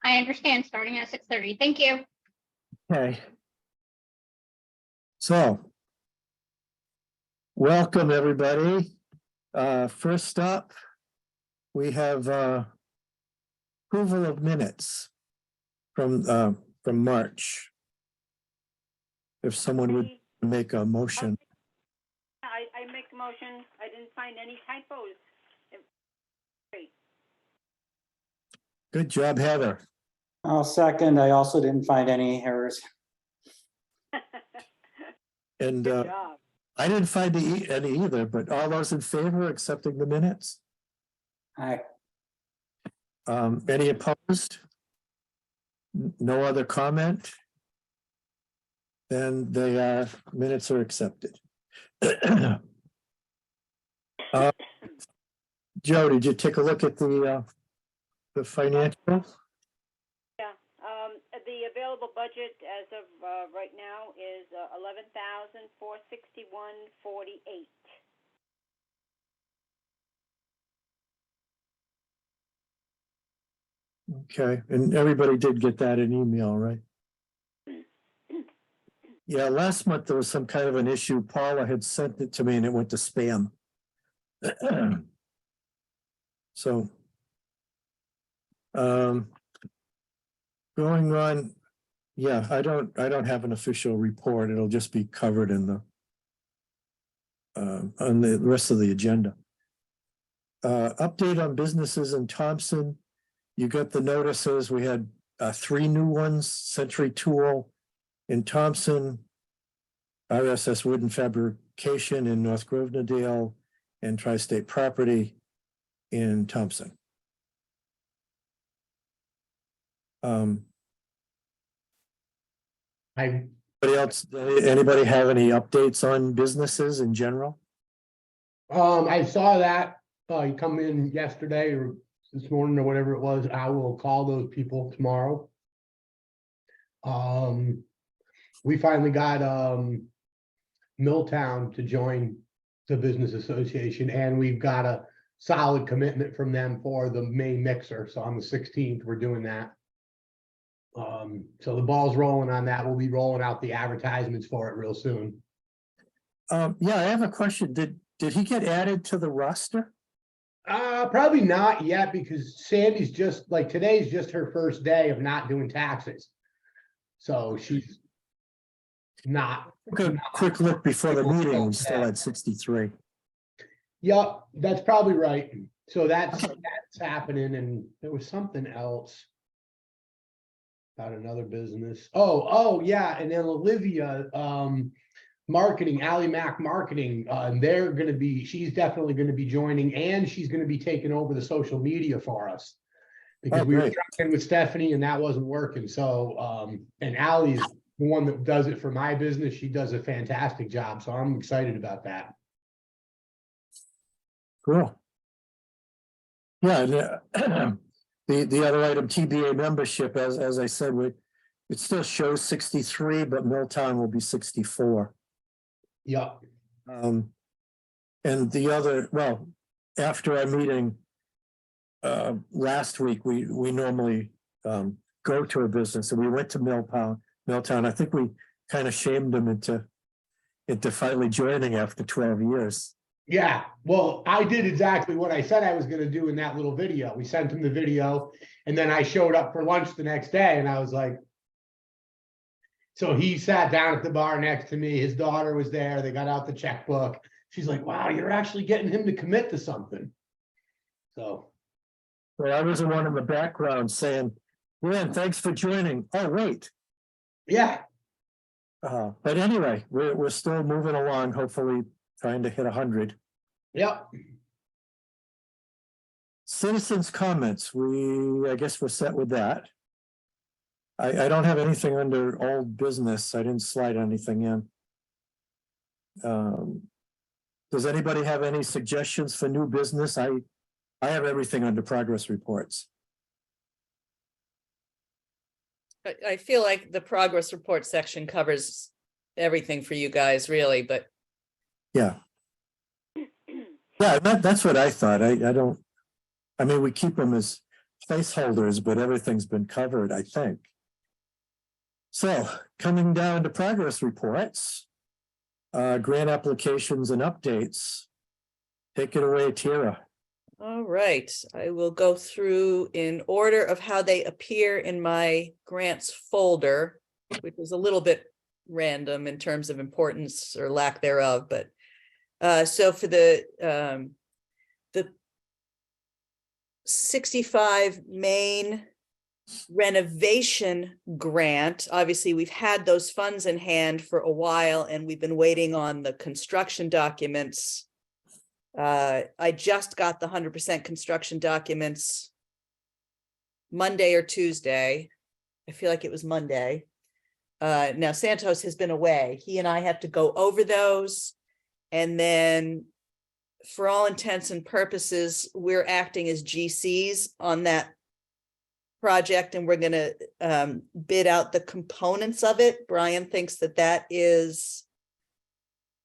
I understand, starting at 6:30. Thank you. Okay. So, welcome everybody. First up, we have approval of minutes from March. If someone would make a motion. I make a motion. I didn't find any typos. Great. Good job, Heather. I'll second. I also didn't find any errors. And Good job. I didn't find any either, but all those in favor of accepting the minutes? Aye. Any opposed? No other comment? Then the minutes are accepted. Joe, did you take a look at the financial? Yeah. The available budget as of right now is $11,461.48. Okay, and everybody did get that in email, right? Yeah, last month there was some kind of an issue. Paula had sent it to me and it went to spam. So. Going on, yeah, I don't have an official report. It'll just be covered in the on the rest of the agenda. Update on businesses in Thompson. You got the notices. We had 3 new ones: Century Tool in Thompson, RSS Wood and Fabrication in North Grovenadale, and Tri-State Property in Thompson. Anybody have any updates on businesses in general? I saw that, you come in yesterday or this morning or whatever it was. I will call those people tomorrow. We finally got, Milltown to join the business association, and we've got a solid commitment from them for the May mixer. So on the 16th, we're doing that. So the ball's rolling on that. We'll be rolling out the advertisements for it real soon. Yeah, I have a question. Did he get added to the roster? Probably not yet, because Sandy's just like, today's just her first day of not doing taxes. So she's not. A quick look before the meeting, we still had 63. Yep, that's probably right. So that's happening, and there was something else about another business. Oh yeah, and then Olivia, marketing, Ally Mac marketing, they're going to be, she's definitely going to be joining, and she's going to be taking over the social media for us, because we were trying with Stephanie and that wasn't working. So and Ally's the one that does it for my business. She does a fantastic job, so I'm excited about that. Cool. Yeah, the other item, TBA membership, as I said, it still shows 63, but Milltown will be 64. Yeah. And the other, well, after our meeting last week, we normally go to a business, and we went to Milltown. I think we kind of shamed them into finally joining after 12 years. Yeah, well, I did exactly what I said I was going to do in that little video. We sent him the video, and then I showed up for lunch the next day, and I was like, so he sat down at the bar next to me. His daughter was there. They got out the checkbook. She's like, wow, you're actually getting him to commit to something. So. Well, I was the one in the background saying, "Man, thanks for joining." Oh, wait. Yeah. But anyway, we're still moving along, hopefully trying to hit 100. Yep. Citizens' comments, I guess we're set with that. I don't have anything under old business. I didn't slide anything in. Does anybody have any suggestions for new business? I have everything under progress reports. I feel like the progress report section covers everything for you guys, really, but. Yeah. Yeah, that's what I thought. I mean, we keep them as placeholders, but everything's been covered, I think. So coming down to progress reports, grant applications and updates. Take it away, Tira. All right, I will go through in order of how they appear in my grants folder, which is a little bit random in terms of importance or lack thereof, but so for the 65 Main renovation grant, obviously we've had those funds in hand for a while and we've been waiting on the construction documents. I just got the 100% construction documents Monday or Tuesday. I feel like it was Monday. Now Santos has been away. He and I have to go over those. And then for all intents and purposes, we're acting as GCs on that project and we're going to bid out the components of it. Brian thinks that that is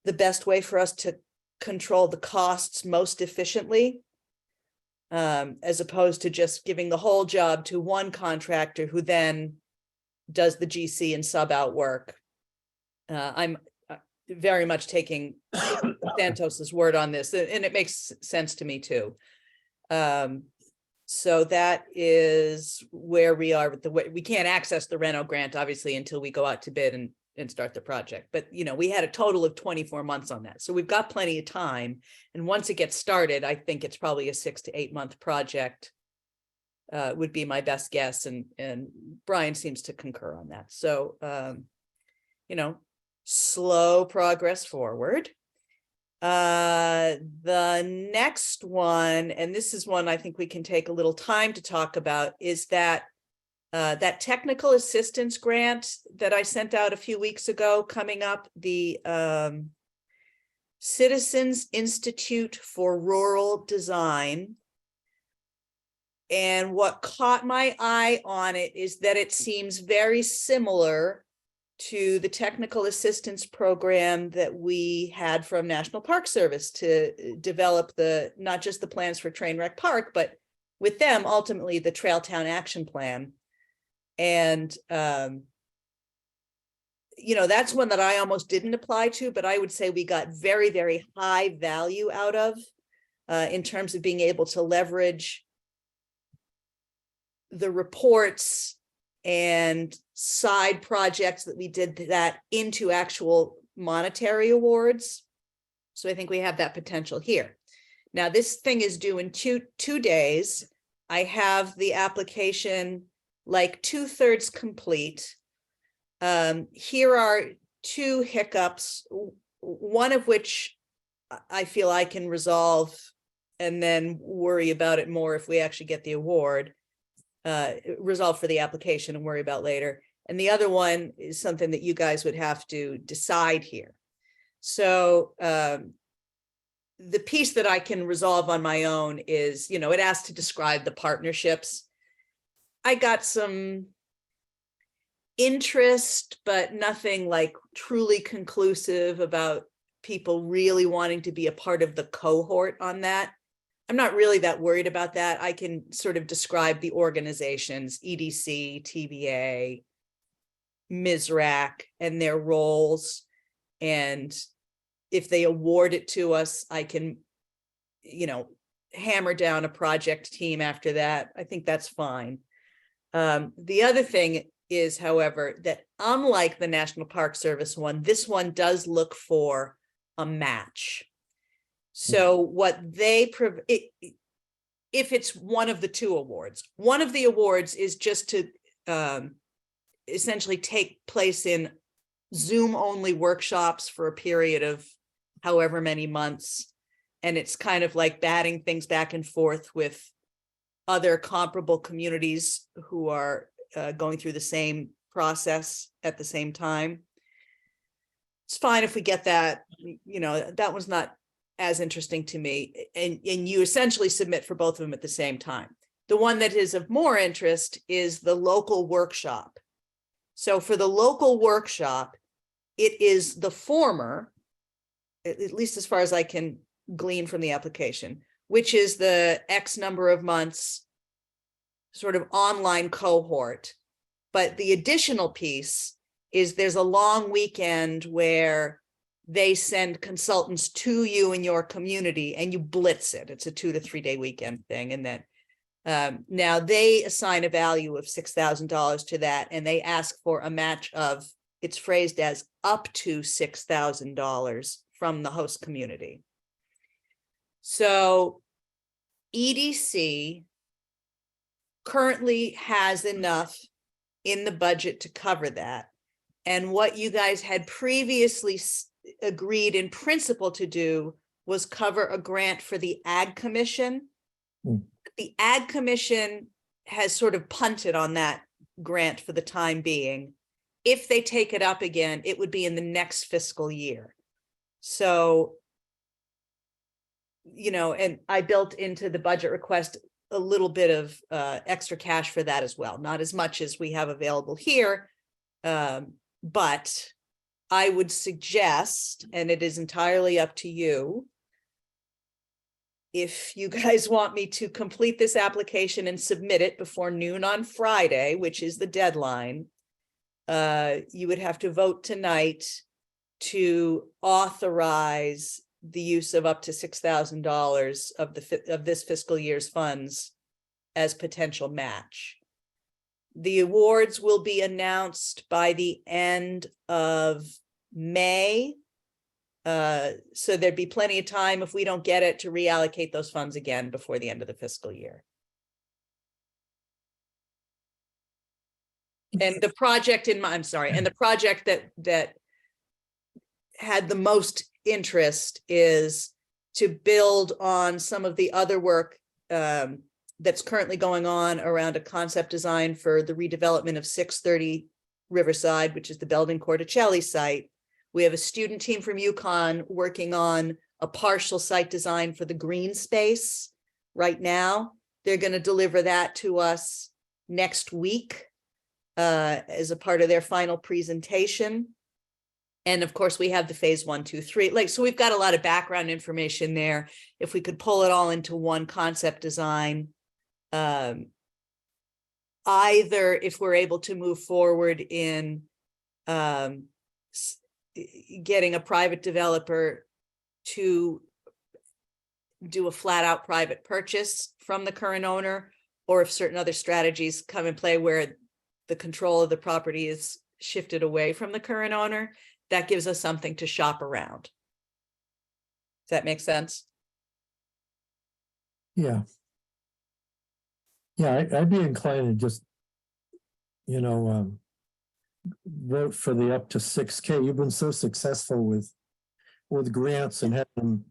the best way for us to control the costs most efficiently, as opposed to just giving the whole job to one contractor who then does the GC and sub out work. I'm very much taking Santos's word on this, and it makes sense to me too. So that is where we are with the way we can't access the Reno grant, obviously, until we go out to bid and start the project. But, you know, we had a total of 24 months on that. So we've got plenty of time. And once it gets started, I think it's probably a 6 to 8 month project would be my best guess. And Brian seems to concur on that. So, you know, slow progress forward. The next one, and this is one I think we can take a little time to talk about, is that that technical assistance grant that I sent out a few weeks ago coming up, the Citizens Institute for Rural Design. And what caught my eye on it is that it seems very similar to the technical assistance program that we had from National Park Service to develop not just the plans for Trainwreck Park, but with them, ultimately the Trail Town Action Plan. And, you know, that's one that I almost didn't apply to, but I would say we got very, very high value out of in terms of being able to leverage the reports and side projects that we did that into actual monetary awards. So I think we have that potential here. Now, this thing is due in two days. I have the application like 2/3 complete. Here are two hiccups, one of which I feel I can resolve and then worry about it more if we actually get the award. Resolve for the application and worry about later. And the other one is something that you guys would have to decide here. So the piece that I can resolve on my own is, you know, it asks to describe the partnerships. I got some interest, but nothing like truly conclusive about people really wanting to be a part of the cohort on that. I'm not really that worried about that. I can sort of describe the organizations, EDC, TVA, MISRAC, and their roles. And if they award it to us, I can, you know, hammer down a project team after that. I think that's fine. The other thing is, however, that unlike the National Park Service one, this one does look for a match. So what they, if it's one of the two awards, one of the awards is just to essentially take place in Zoom only workshops for a period of however many months. And it's kind of like batting things back and forth with other comparable communities who are going through the same process at the same time. It's fine if we get that, you know, that was not as interesting to me, and you essentially submit for both of them at the same time. The one that is of more interest is the local workshop. So for the local workshop, it is the former, at least as far as I can glean from the application, which is the X number of months sort of online cohort. But the additional piece is there's a long weekend where they send consultants to you in your community and you blitz it. It's a 2 to 3 day weekend thing. And then now they assign a value of $6,000 to that, and they ask for a match of, it's phrased as up to $6,000 from the host community. So EDC currently has enough in the budget to cover that. And what you guys had previously agreed in principle to do was cover a grant for the Ag Commission. The Ag Commission has sort of punted on that grant for the time being. If they take it up again, it would be in the next fiscal year. So, you know, and I built into the budget request a little bit of extra cash for that as well. Not as much as we have available here, but I would suggest, and it is entirely up to you, if you guys want me to complete this application and submit it before noon on Friday, which is the deadline, you would have to vote tonight to authorize the use of up to $6,000 of this fiscal year's funds as potential match. The awards will be announced by the end of May. So there'd be plenty of time, if we don't get it, to reallocate those funds again before the end of the fiscal year. And the project and the project that had the most interest is to build on some of the other work that's currently going on around a concept design for the redevelopment of 630 Riverside, which is the Belding Corticelli site. We have a student team from UConn working on a partial site design for the green space right now. They're going to deliver that to us next week as a part of their final presentation. And of course, we have the phase 1, 2, 3. So we've got a lot of background information there. If we could pull it all into one concept design, either if we're able to move forward in getting a private developer to do a flat out private purchase from the current owner, or if certain other strategies come in play where the control of the property is shifted away from the current owner, that gives us something to shop around. Does that make sense? Yeah. Yeah, I'd be inclined to just, you know, vote for the up to 6K. You've been so successful with grants and have them,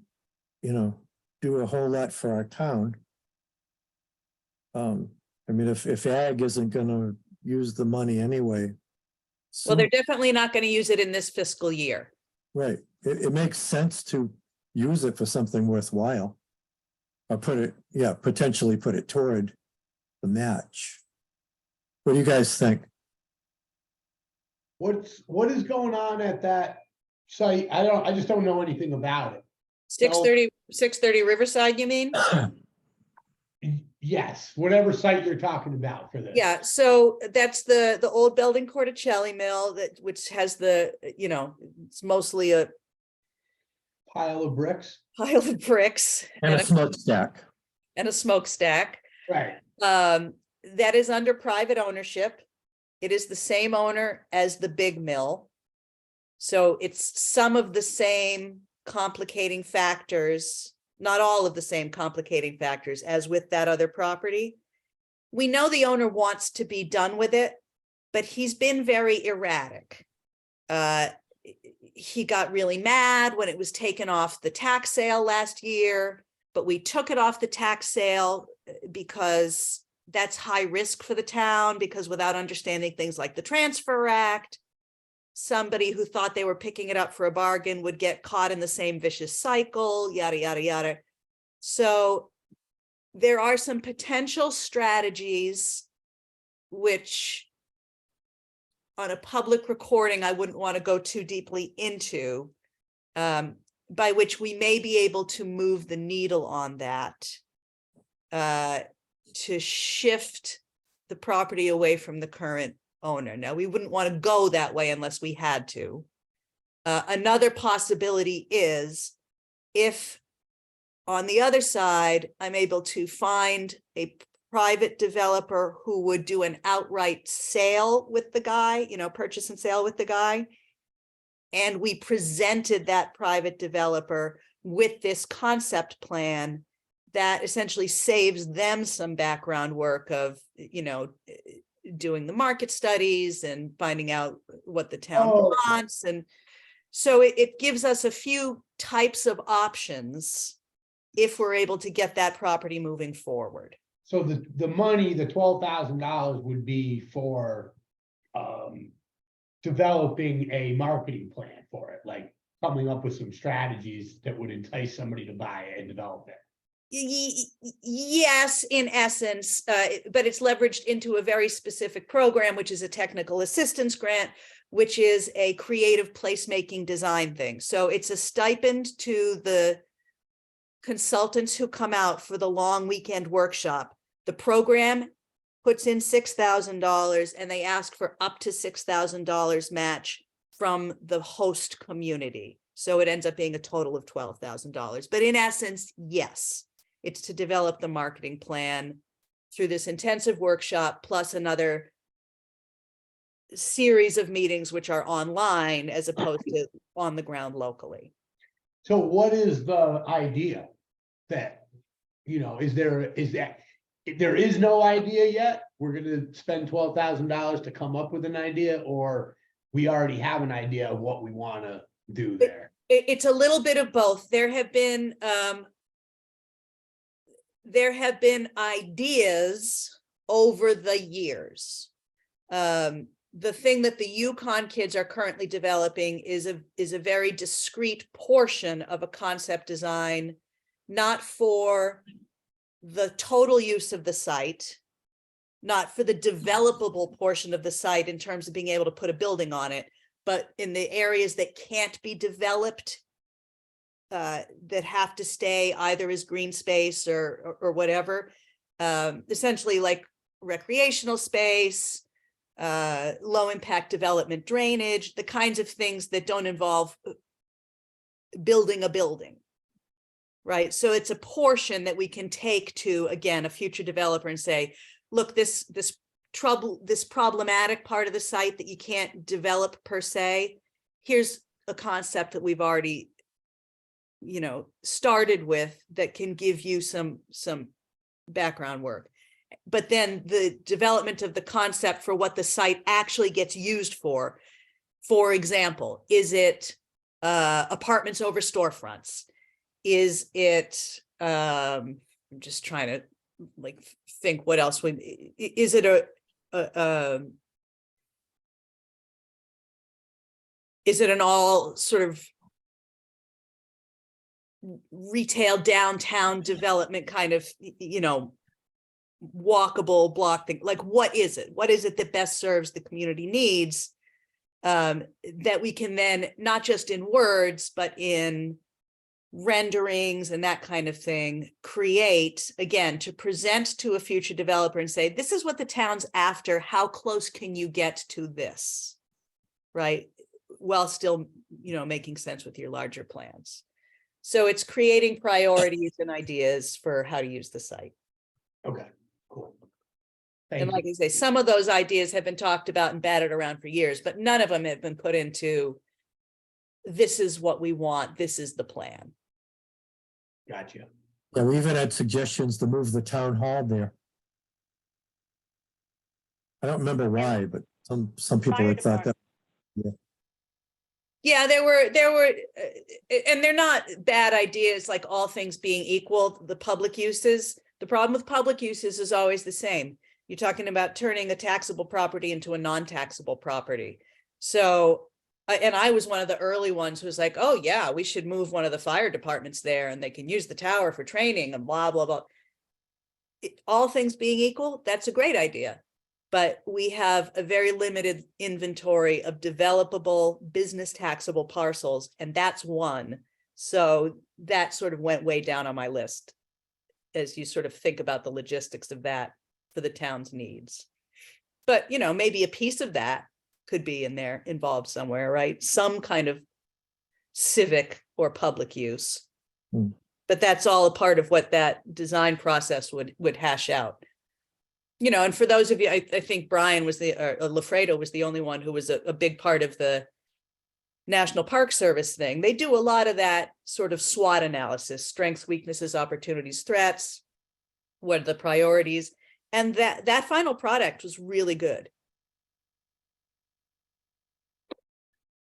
you know, do a whole lot for our town. I mean, if ag isn't gonna use the money anyway. Well, they're definitely not going to use it in this fiscal year. Right. It makes sense to use it for something worthwhile. Or potentially put it toward the match. What do you guys think? What is going on at that site? I just don't know anything about it. 630 Riverside, you mean? Yes, whatever site you're talking about for this. Yeah, so that's the old Belding Corticelli mill which has it's mostly a Pile of bricks. pile of bricks And a smokestack. and a smokestack. Right. That is under private ownership. It is the same owner as the big mill. So it's some of the same complicating factors, not all of the same complicating factors as with that other property. We know the owner wants to be done with it, but he's been very erratic. He got really mad when it was taken off the tax sale last year, but we took it off the tax sale because that's high risk for the town, because without understanding things like the Transfer Act, somebody who thought they were picking it up for a bargain would get caught in the same vicious cycle, yada, yada, yada. So there are some potential strategies which on a public recording, I wouldn't want to go too deeply into, by which we may be able to move the needle on that, to shift the property away from the current owner. Now, we wouldn't want to go that way unless we had to. Another possibility is if on the other side, I'm able to find a private developer who would do an outright sale with the guy, purchase and sale with the guy. And we presented that private developer with this concept plan that essentially saves them some background work of, doing the market studies and finding out what the town Oh. wants. And so it gives us a few types of options if we're able to get that property moving forward. So the money, the $12,000 would be for developing a marketing plan for it, like coming up with some strategies that would entice somebody to buy it and develop it. Yes, in essence, but it's leveraged into a very specific program, which is a technical assistance grant, which is a creative placemaking design thing. So it's a stipend to the consultants who come out for the long weekend workshop. The program puts in $6,000 and they ask for up to $6,000 match from the host community. So it ends up being a total of $12,000. But in essence, yes, it's to develop the marketing plan through this intensive workshop, plus another series of meetings which are online as opposed to on the ground locally. So what is the idea that, there is no idea yet? We're gonna spend $12,000 to come up with an idea, or we already have an idea of what we wanna do there? It's a little bit of both. There have been ideas over the years. The thing that the Yukon kids are currently developing is a very discrete portion of a concept design, not for the total use of the site, not for the developable portion of the site in terms of being able to put a building on it, but in the areas that can't be developed, that have to stay either as green space or whatever, essentially like recreational space, low impact development drainage, the kinds of things that don't involve building a building, right? So it's a portion that we can take to, again, a future developer and say, look, this problematic part of the site that you can't develop per se, here's a concept that we've already, started with that can give you some background work. But then the development of the concept for what the site actually gets used for example, is it apartments over storefronts? Is it, I'm just trying to think what else is it is it an all sort of retail downtown development kind of, walkable block thing? Like, what is it that best serves the community needs, that we can then, not just in words, but in renderings and that kind of thing, create, again, to present to a future developer and say, this is what the town's after, how close can you get to this, right? While still, making sense with your larger plans. So it's creating priorities and ideas for how to use the site. Okay, cool. And Thank like you. I say, some of those ideas have been talked about and batted around for years, but none of them have been put into, this is what we want, this is the plan. Gotcha. Yeah, we even had suggestions to move the town hall there. I don't remember why, but some people Fire had thought that. Yeah, there were, and they're not bad ideas, like all things being equal, the public uses. The problem with public uses is always the same. You're talking about turning a taxable property into a non-taxable property. So, and I was one of the early ones who was like, oh yeah, we should move one of the fire departments there and they can use the tower for training and blah, blah, blah. All things being equal, that's a great idea. But we have a very limited inventory of developable business taxable parcels, and that's one. So that sort of went way down on my list as you sort of think about the logistics of that for the town's needs. But, you know, maybe a piece of that could be in there involved somewhere, right? Some kind of civic or public use. Hmm. But that's all a part of what that design process would hash out. You know, and for those of you, I think Brian was Lafredo was the only one who was a big part of the National Park Service thing. They do a lot of that sort of SWOT analysis, strengths, weaknesses, opportunities, threats. What are the priorities? And that final product was really good.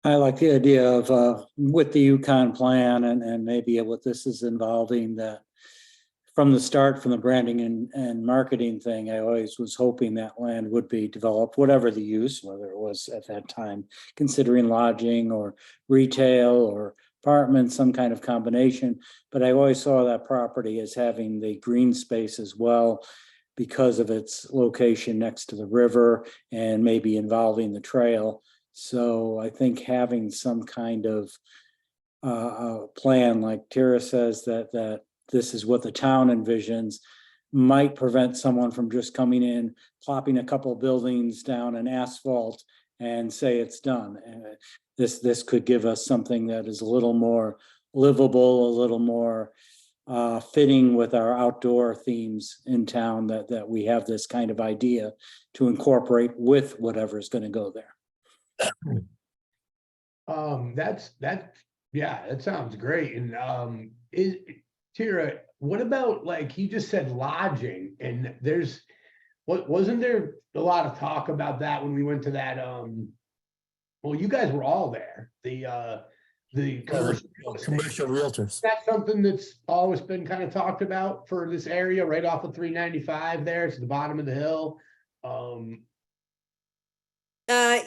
I like the idea of with the Yukon plan and maybe what this is involving, that from the start, from the branding and marketing thing, I always was hoping that land would be developed, whatever the use, whether it was at that time, considering lodging or retail or apartments, some kind of combination. But I always saw that property as having the green space as well, because of its location next to the river and maybe involving the trail. So I think having some kind of plan, like Tara says, that this is what the town envisions, might prevent someone from just coming in, plopping a couple of buildings down and asphalt and say it's done. This could give us something that is a little more livable, a little more fitting with our outdoor themes in town, that we have this kind of idea to incorporate with whatever's going to go there. Yeah, that sounds great. And Tira, what about, like, you just said lodging, and wasn't there a lot of talk about that when we went to that, well, you guys were all there, the commercial real estate. Commercial realtors. That's something that's always been kind of talked about for this area, right off of 395 there. It's the bottom of the hill.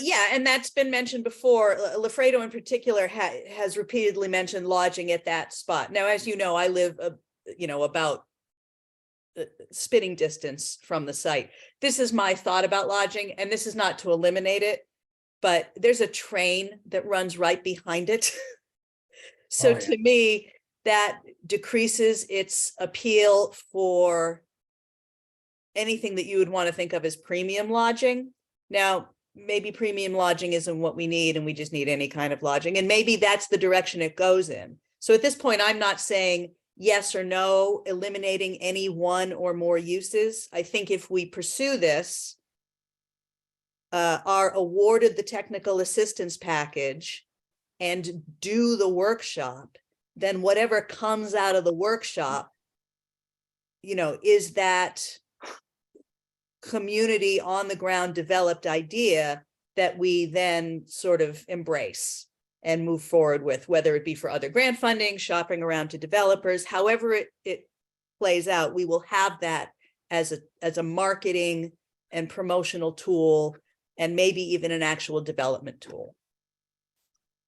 Yeah, and that's been mentioned before. Lafredo in particular has repeatedly mentioned lodging at that spot. Now, as you know, I live, about spitting distance from the site. This is my thought about lodging, and this is not to eliminate it, but there's a train that runs right behind it. So to me, that decreases its appeal for anything that you would want to think of as premium lodging. Now, maybe premium lodging isn't what we need, and we just need any kind of lodging. And maybe that's the direction it goes in. So at this point, I'm not saying yes or no, eliminating any one or more uses. I think if we pursue this, are awarded the technical assistance package and do the workshop, then whatever comes out of the workshop, is that community on the ground developed idea that we then sort of embrace and move forward with, whether it be for other grant funding, shopping around to developers, however it plays out, we will have that as a marketing and promotional tool, and maybe even an actual development tool.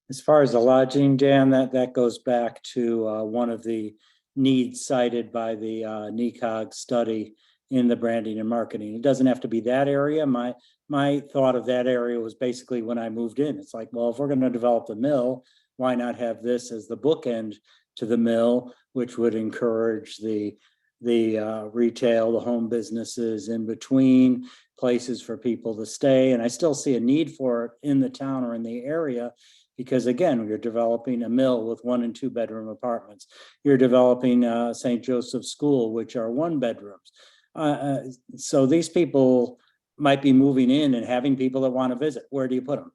As far as the lodging, Dan, that goes back to one of the needs cited by the NECOG study in the branding and marketing. It doesn't have to be that area. My thought of that area was basically when I moved in. It's like, well, if we're going to develop the mill, why not have this as the bookend to the mill, which would encourage the retail, the home businesses in between, places for people to stay. And I still see a need for it in the town or in the area, because again, you're developing a mill with 1 and 2 bedroom apartments. You're developing St. Joseph's School, which are 1 bedrooms. So these people might be moving in and having people that want to visit. Where do you put them?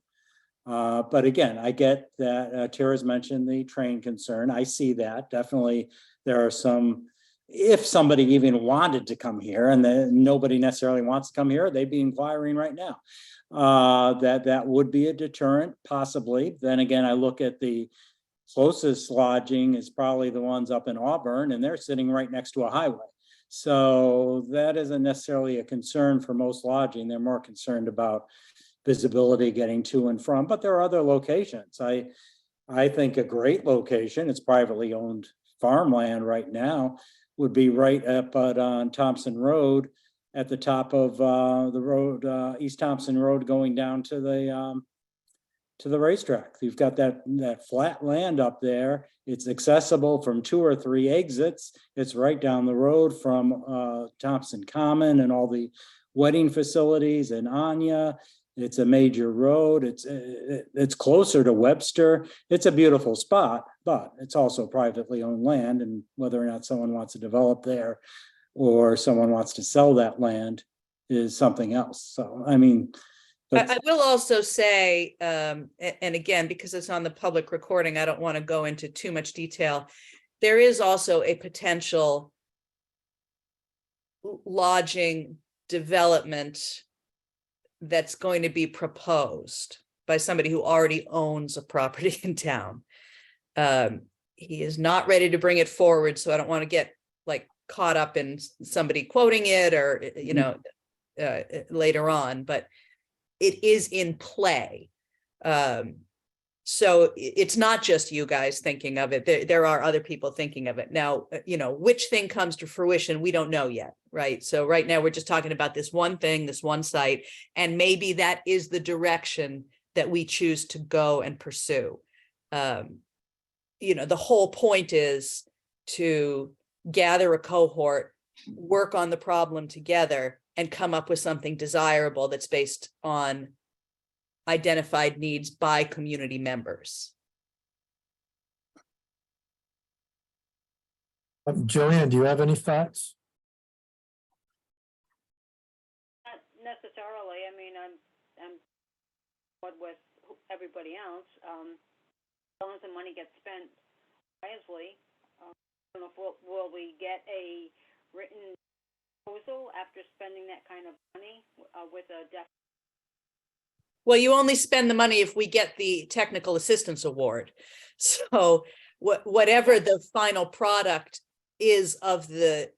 But again, I get that Tara's mentioned the train concern. I see that. Definitely there are some, if somebody even wanted to come here, and then nobody necessarily wants to come here, they'd be inquiring right now. That would be a deterrent, possibly. Then again, I look at the closest lodging is probably the ones up in Auburn, and they're sitting right next to a highway. So that isn't necessarily a concern for most lodging. They're more concerned about visibility, getting to and from, but there are other locations. I think a great location, it's privately owned farmland right now, would be right up on Thompson Road, at the top of the road, East Thompson Road, going down to the to the racetrack. You've got that flat land up there. It's accessible from 2 or 3 exits. It's right down the road from Thompson Common and all the wedding facilities and Anya. It's a major road. It's closer to Webster. It's a beautiful spot, but it's also privately owned land, and whether or not someone wants to develop there or someone wants to sell that land is something else. So, I mean, I will also say, and again, because it's on the public recording, I don't want to go into too much detail. There is also a potential lodging development that's going to be proposed by somebody who already owns a property in town. He is not ready to bring it forward, so I don't want to get like caught up in somebody quoting it or, you know, later on, but it is in play. So it's not just you guys thinking of it. There are other people thinking of it. Now, you know, which thing comes to fruition, we don't know yet, right? So right now we're just talking about this one thing, this one site, and maybe that is the direction that we choose to go and pursue. You know, the whole point is to gather a cohort, work on the problem together, and come up with something desirable that's based on identified needs by community members. Joanne, do you have any thoughts? Not necessarily. I mean, I'm what with everybody else. As long as the money gets spent wisely, I don't know if will we get a written proposal after spending that kind of money with a Well, you only spend the money if we get the technical assistance award. So whatever the final product is of the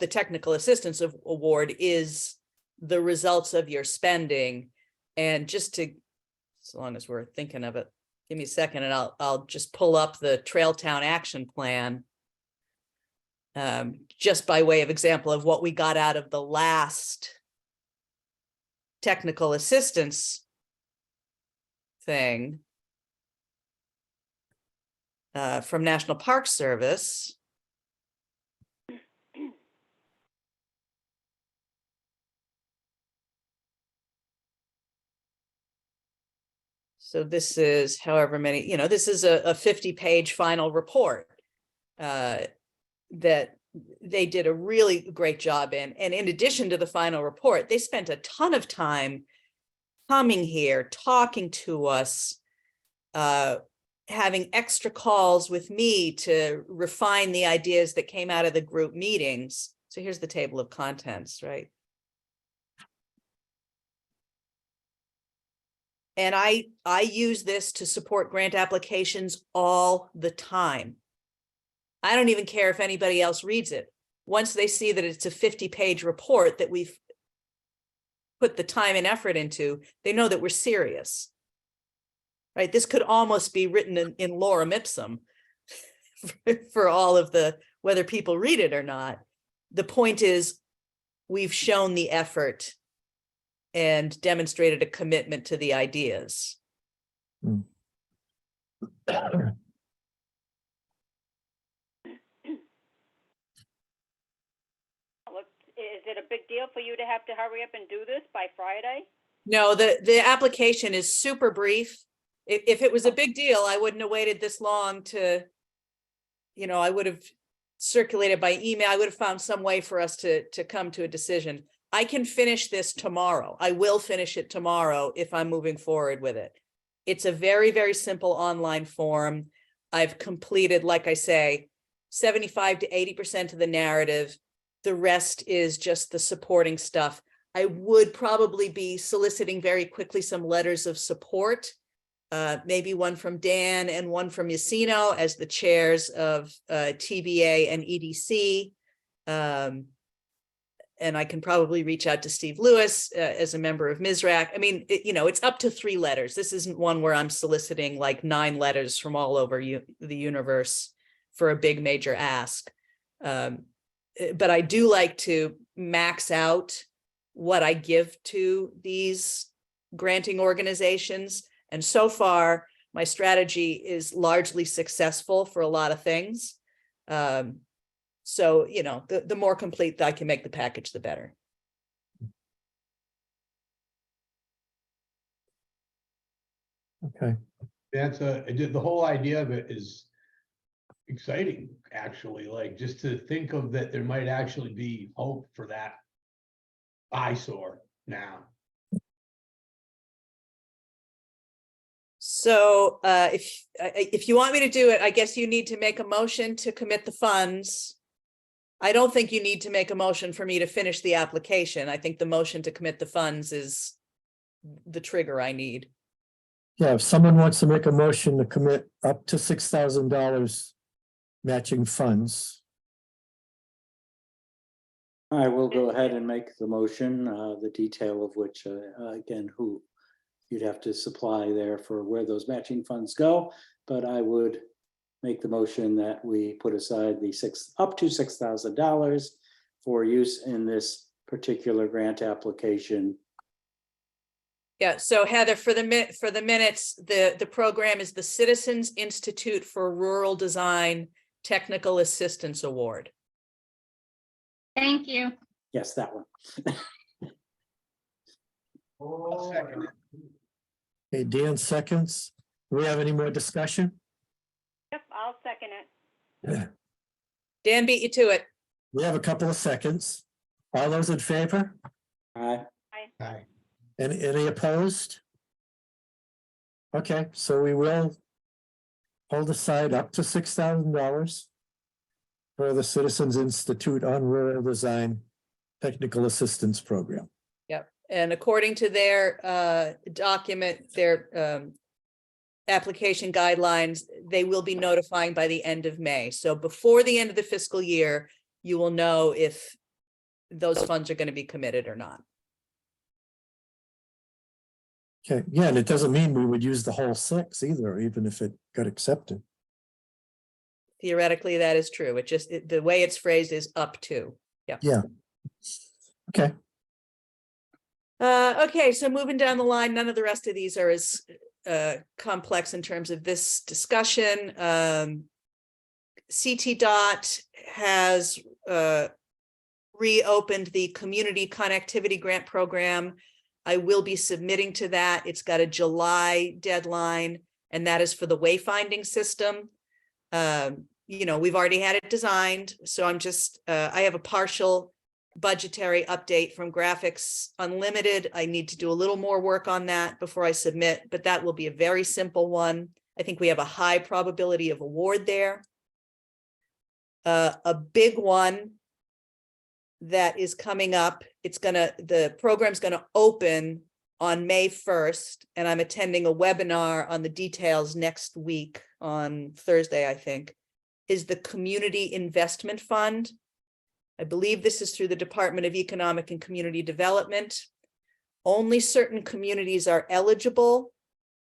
technical assistance award is the results of your spending. And just to, as long as we're thinking of it, give me a second and I'll just pull up the Trail Town Action Plan. Just by way of example of what we got out of the last technical assistance thing from National Park Service. So this is however many, you know, this is a 50-page final report that they did a really great job in. And in addition to the final report, they spent a ton of time coming here, talking to us, having extra calls with me to refine the ideas that came out of the group meetings. So here's the table of contents, right? And I use this to support grant applications all the time. I don't even care if anybody else reads it. Once they see that it's a 50-page report that we've put the time and effort into, they know that we're serious, right? This could almost be written in lorem ipsum for all of the, whether people read it or not. The point is we've shown the effort and demonstrated a commitment to the ideas. Is it a big deal for you to have to hurry up and do this by Friday? No, the application is super brief. If it was a big deal, I wouldn't have waited this long to, you know, I would have circulated by email. I would have found some way for us to come to a decision. I can finish this tomorrow. I will finish it tomorrow if I'm moving forward with it. It's a very, very simple online form. I've completed, like I say, 75 to 80% of the narrative. The rest is just the supporting stuff. I would probably be soliciting very quickly some letters of support, maybe one from Dan and one from Yacino as the chairs of TBA and EDC. And I can probably reach out to Steve Lewis as a member of MISRAC. I mean, you know, it's up to 3 letters. This isn't one where I'm soliciting like 9 letters from all over the universe for a big major ask. But I do like to max out what I give to these granting organizations. And so far, my strategy is largely successful for a lot of things. So, you know, the more complete that I can make the package, the better. Okay, The whole idea of it is exciting, actually, like just to think of that there might actually be hope for that eyesore now. So if you want me to do it, I guess you need to make a motion to commit the funds. I don't think you need to make a motion for me to finish the application. I think the motion to commit the funds is the trigger I need. yeah, if someone wants to make a motion to commit up to $6,000 matching funds. I will go ahead and make the motion, the detail of which, again, who you'd have to supply there for where those matching funds go. But I would make the motion that we put aside the up to $6,000 for use in this particular grant application. Yeah, so Heather, for the minutes, the program is the Citizens Institute for Rural Design Technical Assistance Award. Thank you. Yes, that one. I'll second it. Okay, Dan seconds. Do we have any more discussion? Yep, I'll second it. Dan beat you to it. We have a couple of seconds. All those in favor? Aye. Aye. Any opposed? Okay, so we will hold aside up to $6,000 for the Citizens Institute on Rural Design Technical Assistance Program. Yep, and according to their document, their application guidelines, they will be notifying by the end of May. So before the end of the fiscal year, you will know if those funds are going to be committed or not. Okay, yeah, and it doesn't mean we would use the whole six either, even if it got accepted. Theoretically, that is true. It just, the way it's phrased is up to. Yeah. Okay, Okay, so moving down the line, none of the rest of these are as complex in terms of this discussion. CT Dot has reopened the Community Connectivity Grant Program. I will be submitting to that. It's got a July deadline, and that is for the wayfinding system. You know, we've already had it designed, so I'm just, I have a partial budgetary update from Graphics Unlimited. I need to do a little more work on that before I submit, but that will be a very simple one. I think we have a high probability of award there. A big one that is coming up, the program's gonna open on May 1st, and I'm attending a webinar on the details next week on Thursday, I think, is the Community Investment Fund. I believe this is through the Department of Economic and Community Development. Only certain communities are eligible,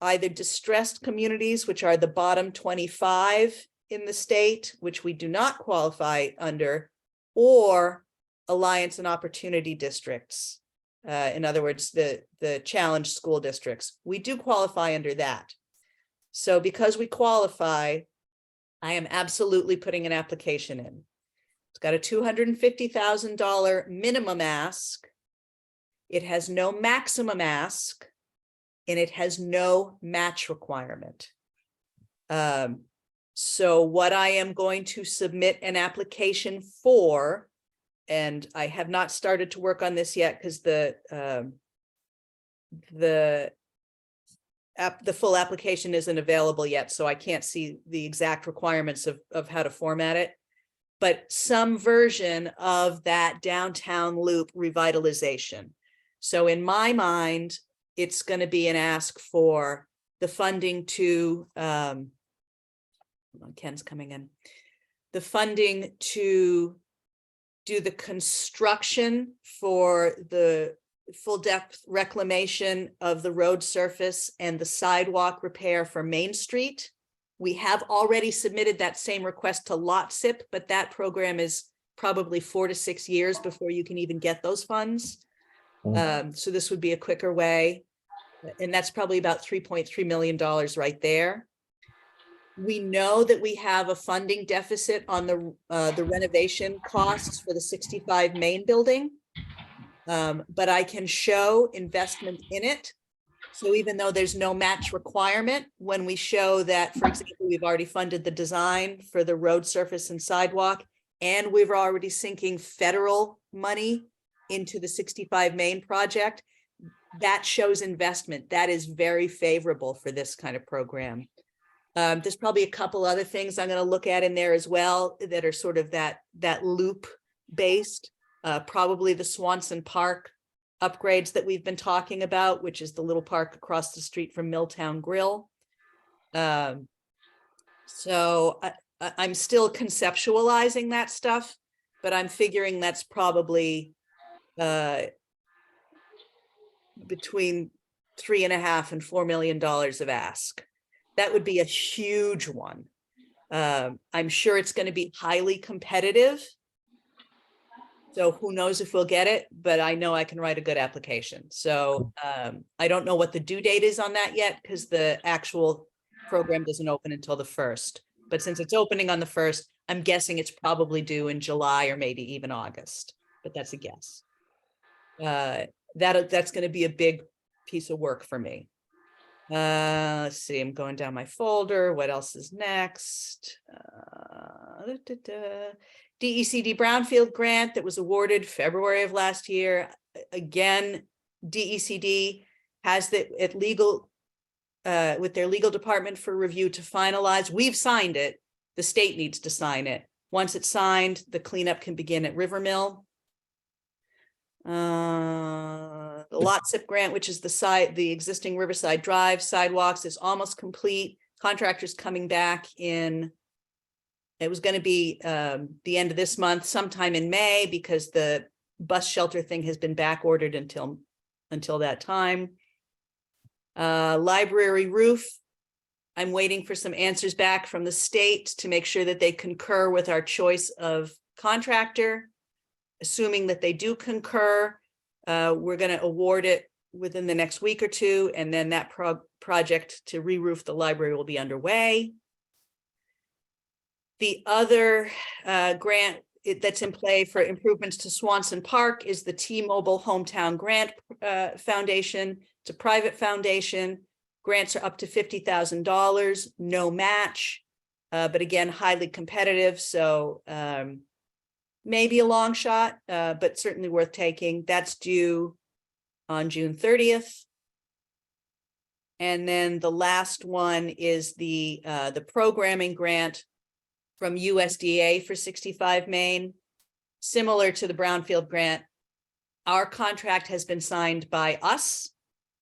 either distressed communities, which are the bottom 25 in the state, which we do not qualify under, or Alliance and Opportunity Districts. In other words, the challenged school districts. We do qualify under that. So because we qualify, I am absolutely putting an application in. It's got a $250,000 minimum ask. It has no maximum ask, and it has no match requirement. So what I am going to submit an application for, and I have not started to work on this yet because the full application isn't available yet, so I can't see the exact requirements of how to format it. But some version of that downtown loop revitalization. So in my mind, it's going to be an ask for the funding to, Ken's coming in, the funding to do the construction for the full depth reclamation of the road surface and the sidewalk repair for Main Street. We have already submitted that same request to LOTSIP, but that program is probably 4 to 6 years before you can even get those funds. So this would be a quicker way. And that's probably about $3.3 million right there. We know that we have a funding deficit on the renovation costs for the 65 Main building. But I can show investment in it. So even though there's no match requirement, when we show that, for example, we've already funded the design for the road surface and sidewalk, and we're already sinking federal money into the 65 Main project, that shows investment. That is very favorable for this kind of program. There's probably a couple other things I'm going to look at in there as well that are sort of that loop based. Probably the Swanson Park upgrades that we've been talking about, which is the little park across the street from Milltown Grill. So I'm still conceptualizing that stuff, but I'm figuring that's probably between $3.5 and $4 million of ask. That would be a huge one. I'm sure it's going to be highly competitive. So who knows if we'll get it, but I know I can write a good application. So I don't know what the due date is on that yet because the actual program doesn't open until the 1st. But since it's opening on the 1st, I'm guessing it's probably due in July or maybe even August, but that's a guess. That's going to be a big piece of work for me. Let's see, I'm going down my folder. What else is next? DECD Brownfield grant that was awarded February of last year. Again, DECD has it legal with their legal department for review to finalize. We've signed it. The state needs to sign it. Once it's signed, the cleanup can begin at Rivermill. The lot SIP grant, which is the existing Riverside Drive sidewalks, is almost complete. Contractors coming back in. It was going to be the end of this month, sometime in May, because the bus shelter thing has been back ordered until that time. Library roof. I'm waiting for some answers back from the state to make sure that they concur with our choice of contractor. Assuming that they do concur, we're going to award it within the next week or two, and then that project to re-roof the library will be underway. The other grant that's in play for improvements to Swanson Park is the T-Mobile Hometown Grant Foundation. It's a private foundation. Grants are up to $50,000, no match, but again, highly competitive. So maybe a long shot, but certainly worth taking. That's due on June 30th. And then the last one is the programming grant from USDA for 65 Main. Similar to the Brownfield grant, our contract has been signed by us,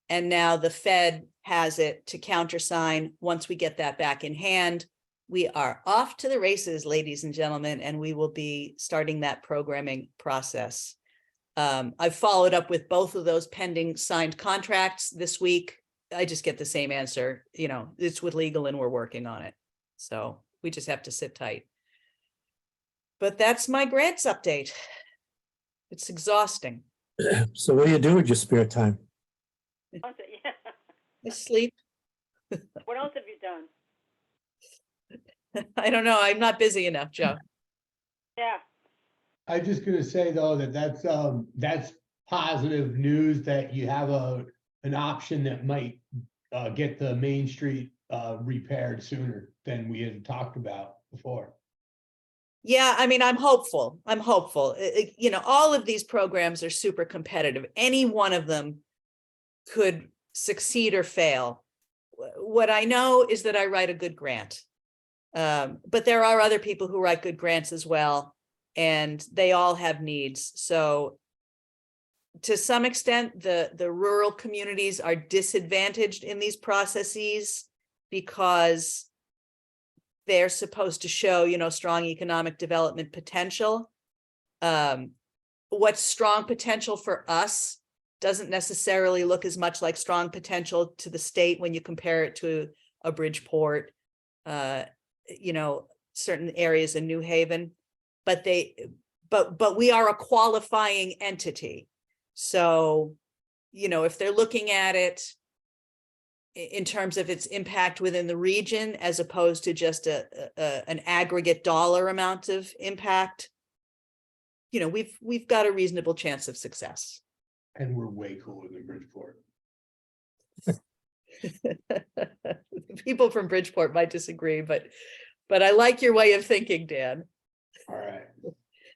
and now the Fed has it to countersign. Once we get that back in hand, we are off to the races, ladies and gentlemen, and we will be starting that programming process. I've followed up with both of those pending signed contracts this week. I just get the same answer. You know, it's with legal and we're working on it. So we just have to sit tight. But that's my grants update. It's exhausting. So what do you do with your spare time? Yeah. I sleep. What else have you done? I don't know. I'm not busy enough, Joe. Yeah. I'm just gonna say though, that's positive news that you have an option that might get the Main Street repaired sooner than we had talked about before. Yeah, I mean, I'm hopeful. I'm hopeful. You know, all of these programs are super competitive. Any one of them could succeed or fail. What I know is that I write a good grant. But there are other people who write good grants as well, and they all have needs. So to some extent, the rural communities are disadvantaged in these processes because they're supposed to show, you know, strong economic development potential. What's strong potential for us doesn't necessarily look as much like strong potential to the state when you compare it to a Bridgeport, you know, certain areas in New Haven, but we are a qualifying entity. So, you know, if they're looking at it in terms of its impact within the region, as opposed to just an aggregate dollar amount of impact, you know, we've got a reasonable chance of success. And we're way cooler than Bridgeport. People from Bridgeport might disagree, but I like your way of thinking, Dan. All right.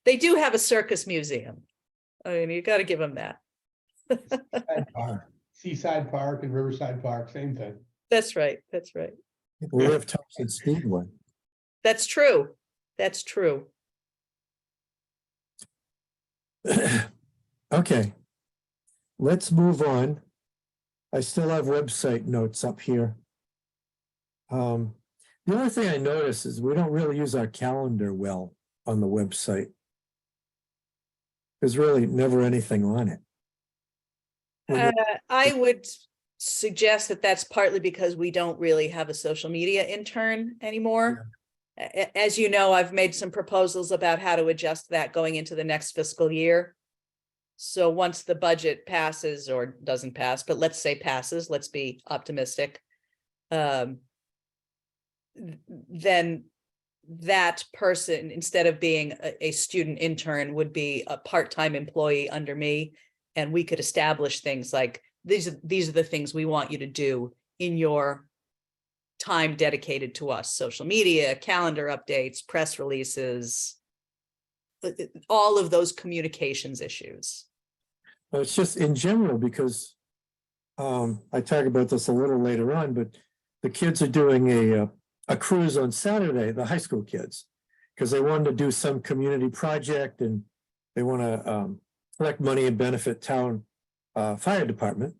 They do have a circus museum. I mean, you got to give them that. Seaside Park and Riverside Park, same thing. That's right. That's right. We have Thompson Speedway. That's true. That's true. Okay. Let's move on. I still have website notes up here. The only thing I notice is we don't really use our calendar well on the website. There's really never anything on it. I would suggest that that's partly because we don't really have a social media intern anymore. As you know, I've made some proposals about how to adjust that going into the next fiscal year. So once the budget passes or doesn't pass, but let's say passes, let's be optimistic. Then that person, instead of being a student intern, would be a part-time employee under me. And we could establish things like, these are the things we want you to do in your time dedicated to us: social media, calendar updates, press releases, all of those communications issues. Well, it's just in general, because I talk about this a little later on, but the kids are doing a cruise on Saturday, the high school kids, because they wanted to do some community project and they want to collect money and benefit town fire department.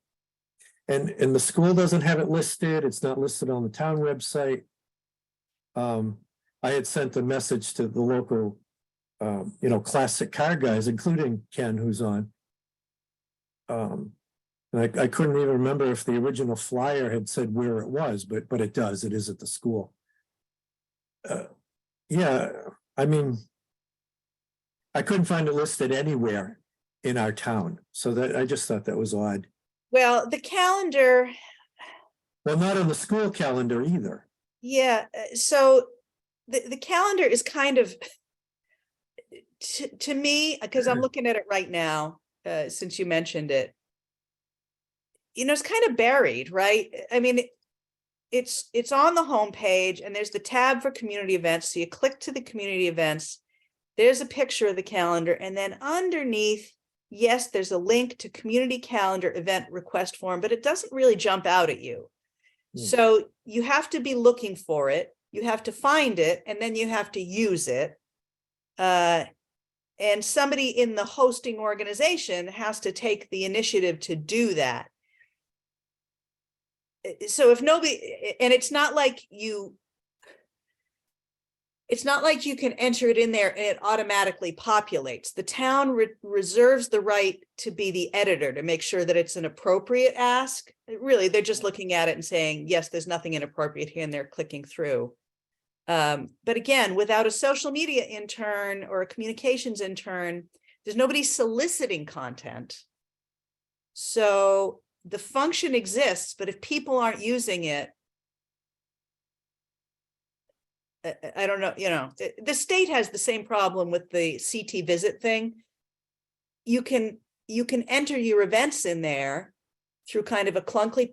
And the school doesn't have it listed. It's not listed on the town website. I had sent a message to the local, classic car guys, including Ken, who's on. And I couldn't even remember if the original flyer had said where it was, but it does. It is at the school. Yeah, I mean, I couldn't find it listed anywhere in our town, so that I just thought that was odd. Well, the calendar, Well, not on the school calendar either. yeah, so the calendar is kind of, to me, because I'm looking at it right now, since you mentioned it, it's kind of buried, right? I mean, it's on the homepage and there's the tab for community events. So you click to the community events, there's a picture of the calendar, and then underneath, yes, there's a link to community calendar event request form, but it doesn't really jump out at you. So you have to be looking for it, you have to find it, and then you have to use it. And somebody in the hosting organization has to take the initiative to do that. So if nobody, and it's not like you can enter it in there and it automatically populates. The town reserves the right to be the editor to make sure that it's an appropriate ask. Really, they're just looking at it and saying, yes, there's nothing inappropriate here, and they're clicking through. But again, without a social media intern or a communications intern, there's nobody soliciting content. So the function exists, but if people aren't using it, I don't know, the state has the same problem with the CT visit thing. You can enter your events in there through kind of a clunky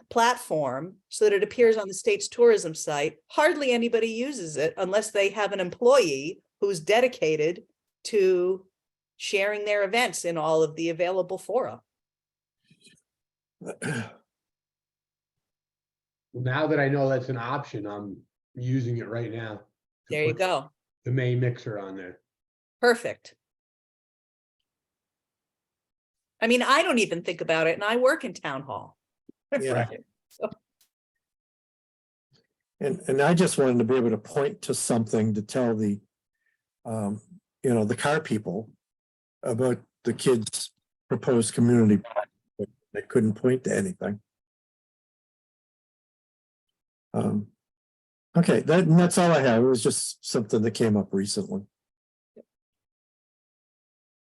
platform so that it appears on the state's tourism site. Hardly anybody uses it unless they have an employee who's dedicated to sharing their events in all of the available fora. Now that I know that's an option, I'm using it right now. There you go. The main mixer on there. Perfect. I mean, I don't even think about it, and I work in town hall. Yeah. Right. So, And I just wanted to be able to point to something to tell the, the car people about the kids' proposed community. But they couldn't point to anything. Okay, that's all I have. It was just something that came up recently.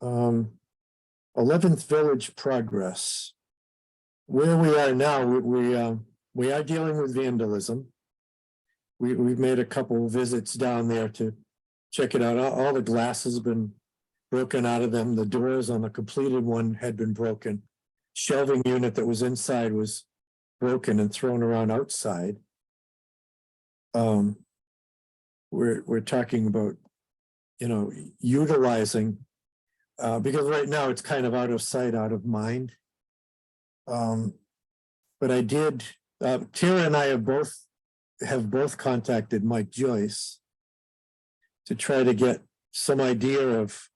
11th Village progress. where we are now, we are dealing with vandalism. We've made a couple of visits down there to check it out. All the glass has been broken out of them. The doors on the completed one had been broken. Shelving unit that was inside was broken and thrown around outside. We're talking about, utilizing, because right now it's kind of out of sight, out of mind. But I did, Tara and I have both contacted Mike Joyce to try to get some idea of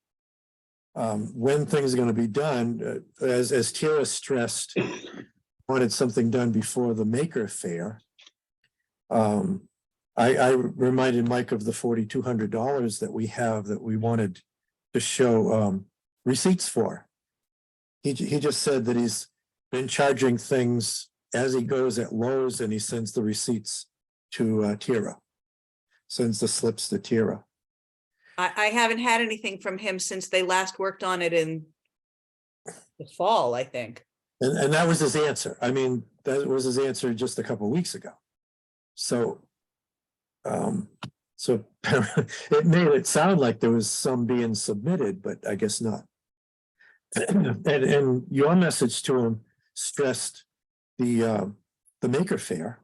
when things are going to be done. As Tara stressed, wanted something done before the Maker Fair. I reminded Mike of the $4,200 that we have that we wanted to show receipts for. He just said that he's been charging things as he goes at Lowe's, and he sends the receipts to Tara, sends the slips to Tara. I haven't had anything from him since they last worked on it in the fall, I think. And that was his answer. I mean, that was his answer just a couple of weeks ago. So, it made it sound like there was some being submitted, but I guess not. And your message to him stressed the Maker Fair.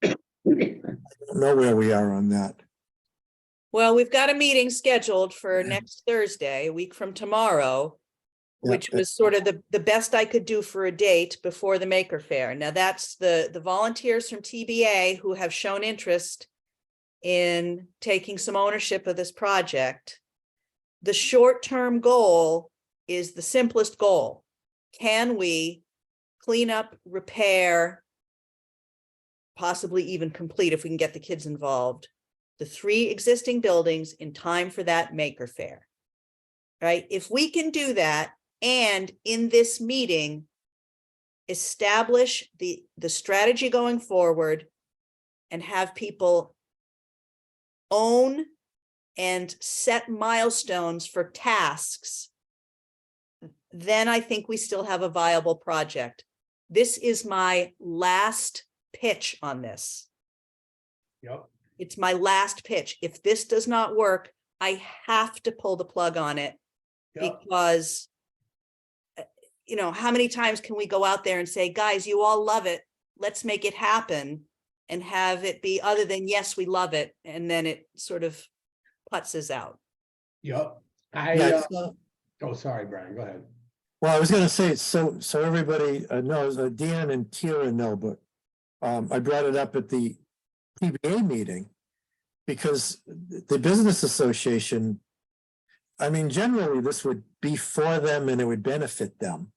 I don't know where we are on that. Well, we've got a meeting scheduled for next Thursday, a week from tomorrow, Yeah. which was sort of the best I could do for a date before the Maker Fair. Now, that's the volunteers from TBA who have shown interest in taking some ownership of this project. The short-term goal is the simplest goal. Can we clean up, repair, possibly even complete if we can get the kids involved, the 3 existing buildings in time for that Maker Fair? Right? If we can do that, and in this meeting, establish the strategy going forward and have people own and set milestones for tasks, then I think we still have a viable project. This is my last pitch on this. Yep. It's my last pitch. If this does not work, I have to pull the plug on it. Yep. Because how many times can we go out there and say, guys, you all love it, let's make it happen, and have it be other than, yes, we love it, and then it sort of putzes out. Yep. Yeah, so- Oh, sorry, Brian, go ahead. well, I was gonna say, so everybody knows, Dan and Tara know, but I brought it up at the PBA meeting because the business association, I mean, generally this would be for them and it would benefit them.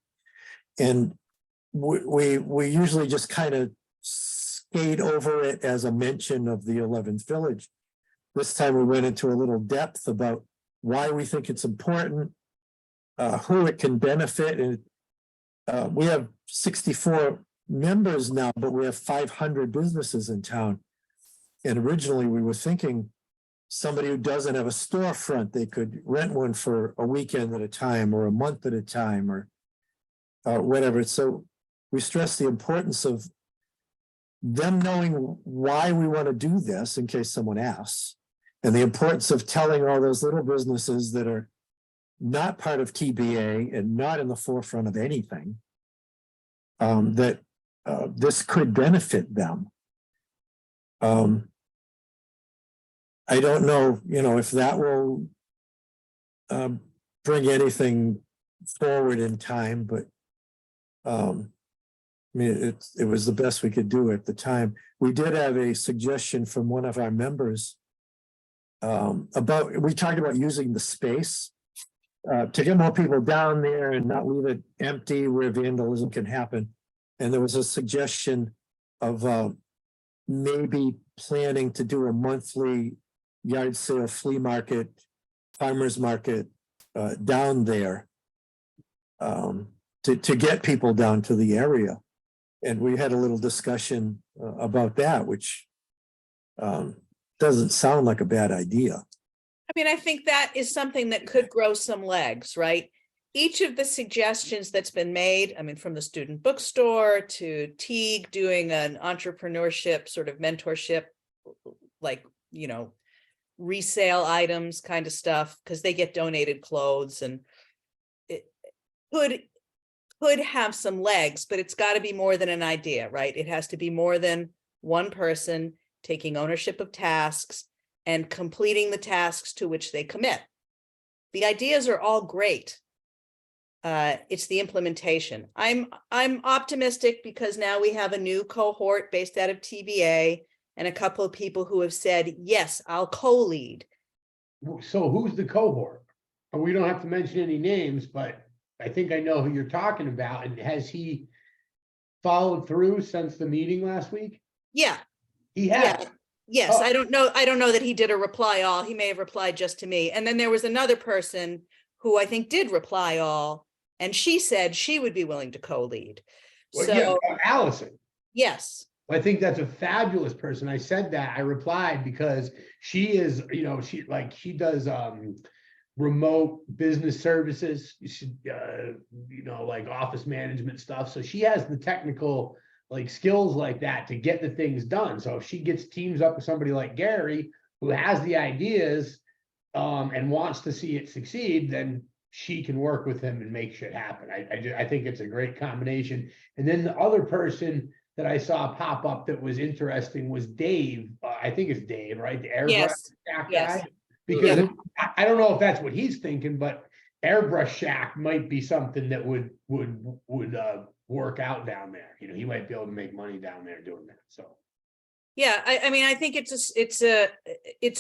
And we usually just kind of skate over it as a mention of the 11th Village. This time we went into a little depth about why we think it's important, who it can benefit. And we have 64 members now, but we have 500 businesses in town. And originally we were thinking somebody who doesn't have a storefront, they could rent one for a weekend at a time or a month at a time or whatever. So we stress the importance of them knowing why we want to do this in case someone asks, and the importance of telling all those little businesses that are not part of TBA and not in the forefront of anything, that this could benefit them. I don't know, if that will bring anything forward in time, but I mean, it was the best we could do at the time. We did have a suggestion from one of our members we talked about using the space to get more people down there and not leave it empty where vandalism can happen. And there was a suggestion of maybe planning to do a monthly yard sale, flea market, farmers market down there to get people down to the area. And we had a little discussion about that, which doesn't sound like a bad idea. I mean, I think that is something that could grow some legs, right? each of the suggestions that's been made, I mean, from the student bookstore to Teague doing an entrepreneurship sort of mentorship, like, resale items kind of stuff, because they get donated clothes, and it could have some legs, but it's got to be more than an idea, right? It has to be more than one person taking ownership of tasks and completing the tasks to which they commit. The ideas are all great. It's the implementation. I'm optimistic because now we have a new cohort based out of TBA and a couple of people who have said, yes, I'll co-lead. So who's the cohort? And we don't have to mention any names, but I think I know who you're talking about. And has he followed through since the meeting last week? Yeah. He has. Yeah. Yes, Oh. I don't know that he did a reply all. He may have replied just to me. And then there was another person who I think did reply all, and she said she would be willing to co-lead. Well, So, yeah, Allison. yes. I think that's a fabulous person. I said that, I replied because she is, she does remote business services, like office management stuff. So she has the technical skills like that to get the things done. So if she teams up with somebody like Gary, who has the ideas and wants to see it succeed, then she can work with him and make shit happen. I think it's a great combination. And then the other person that I saw pop up that was interesting was Dave. I think it's Dave, right? The airbrush shack guy. Because I don't know if that's what he's thinking, but airbrush shack might be something that would work out down there. He might be able to make money down there doing that. So. Yeah, I mean, I think it's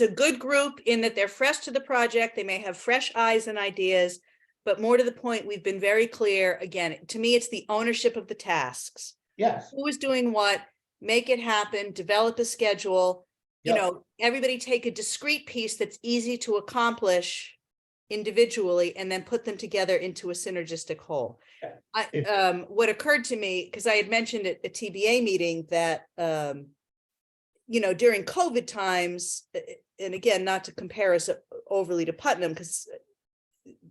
a good group in that they're fresh to the project. They may have fresh eyes and ideas, but more to the point, we've been very clear. Again, to me, it's the ownership of the tasks. Yes. Who is doing what, make it happen, develop a schedule, everybody take a discrete piece that's easy to accomplish individually and then put them together into a synergistic whole. What occurred to me, because I had mentioned at a TBA meeting that, during COVID times, and again, not to compare us overly to Putnam, because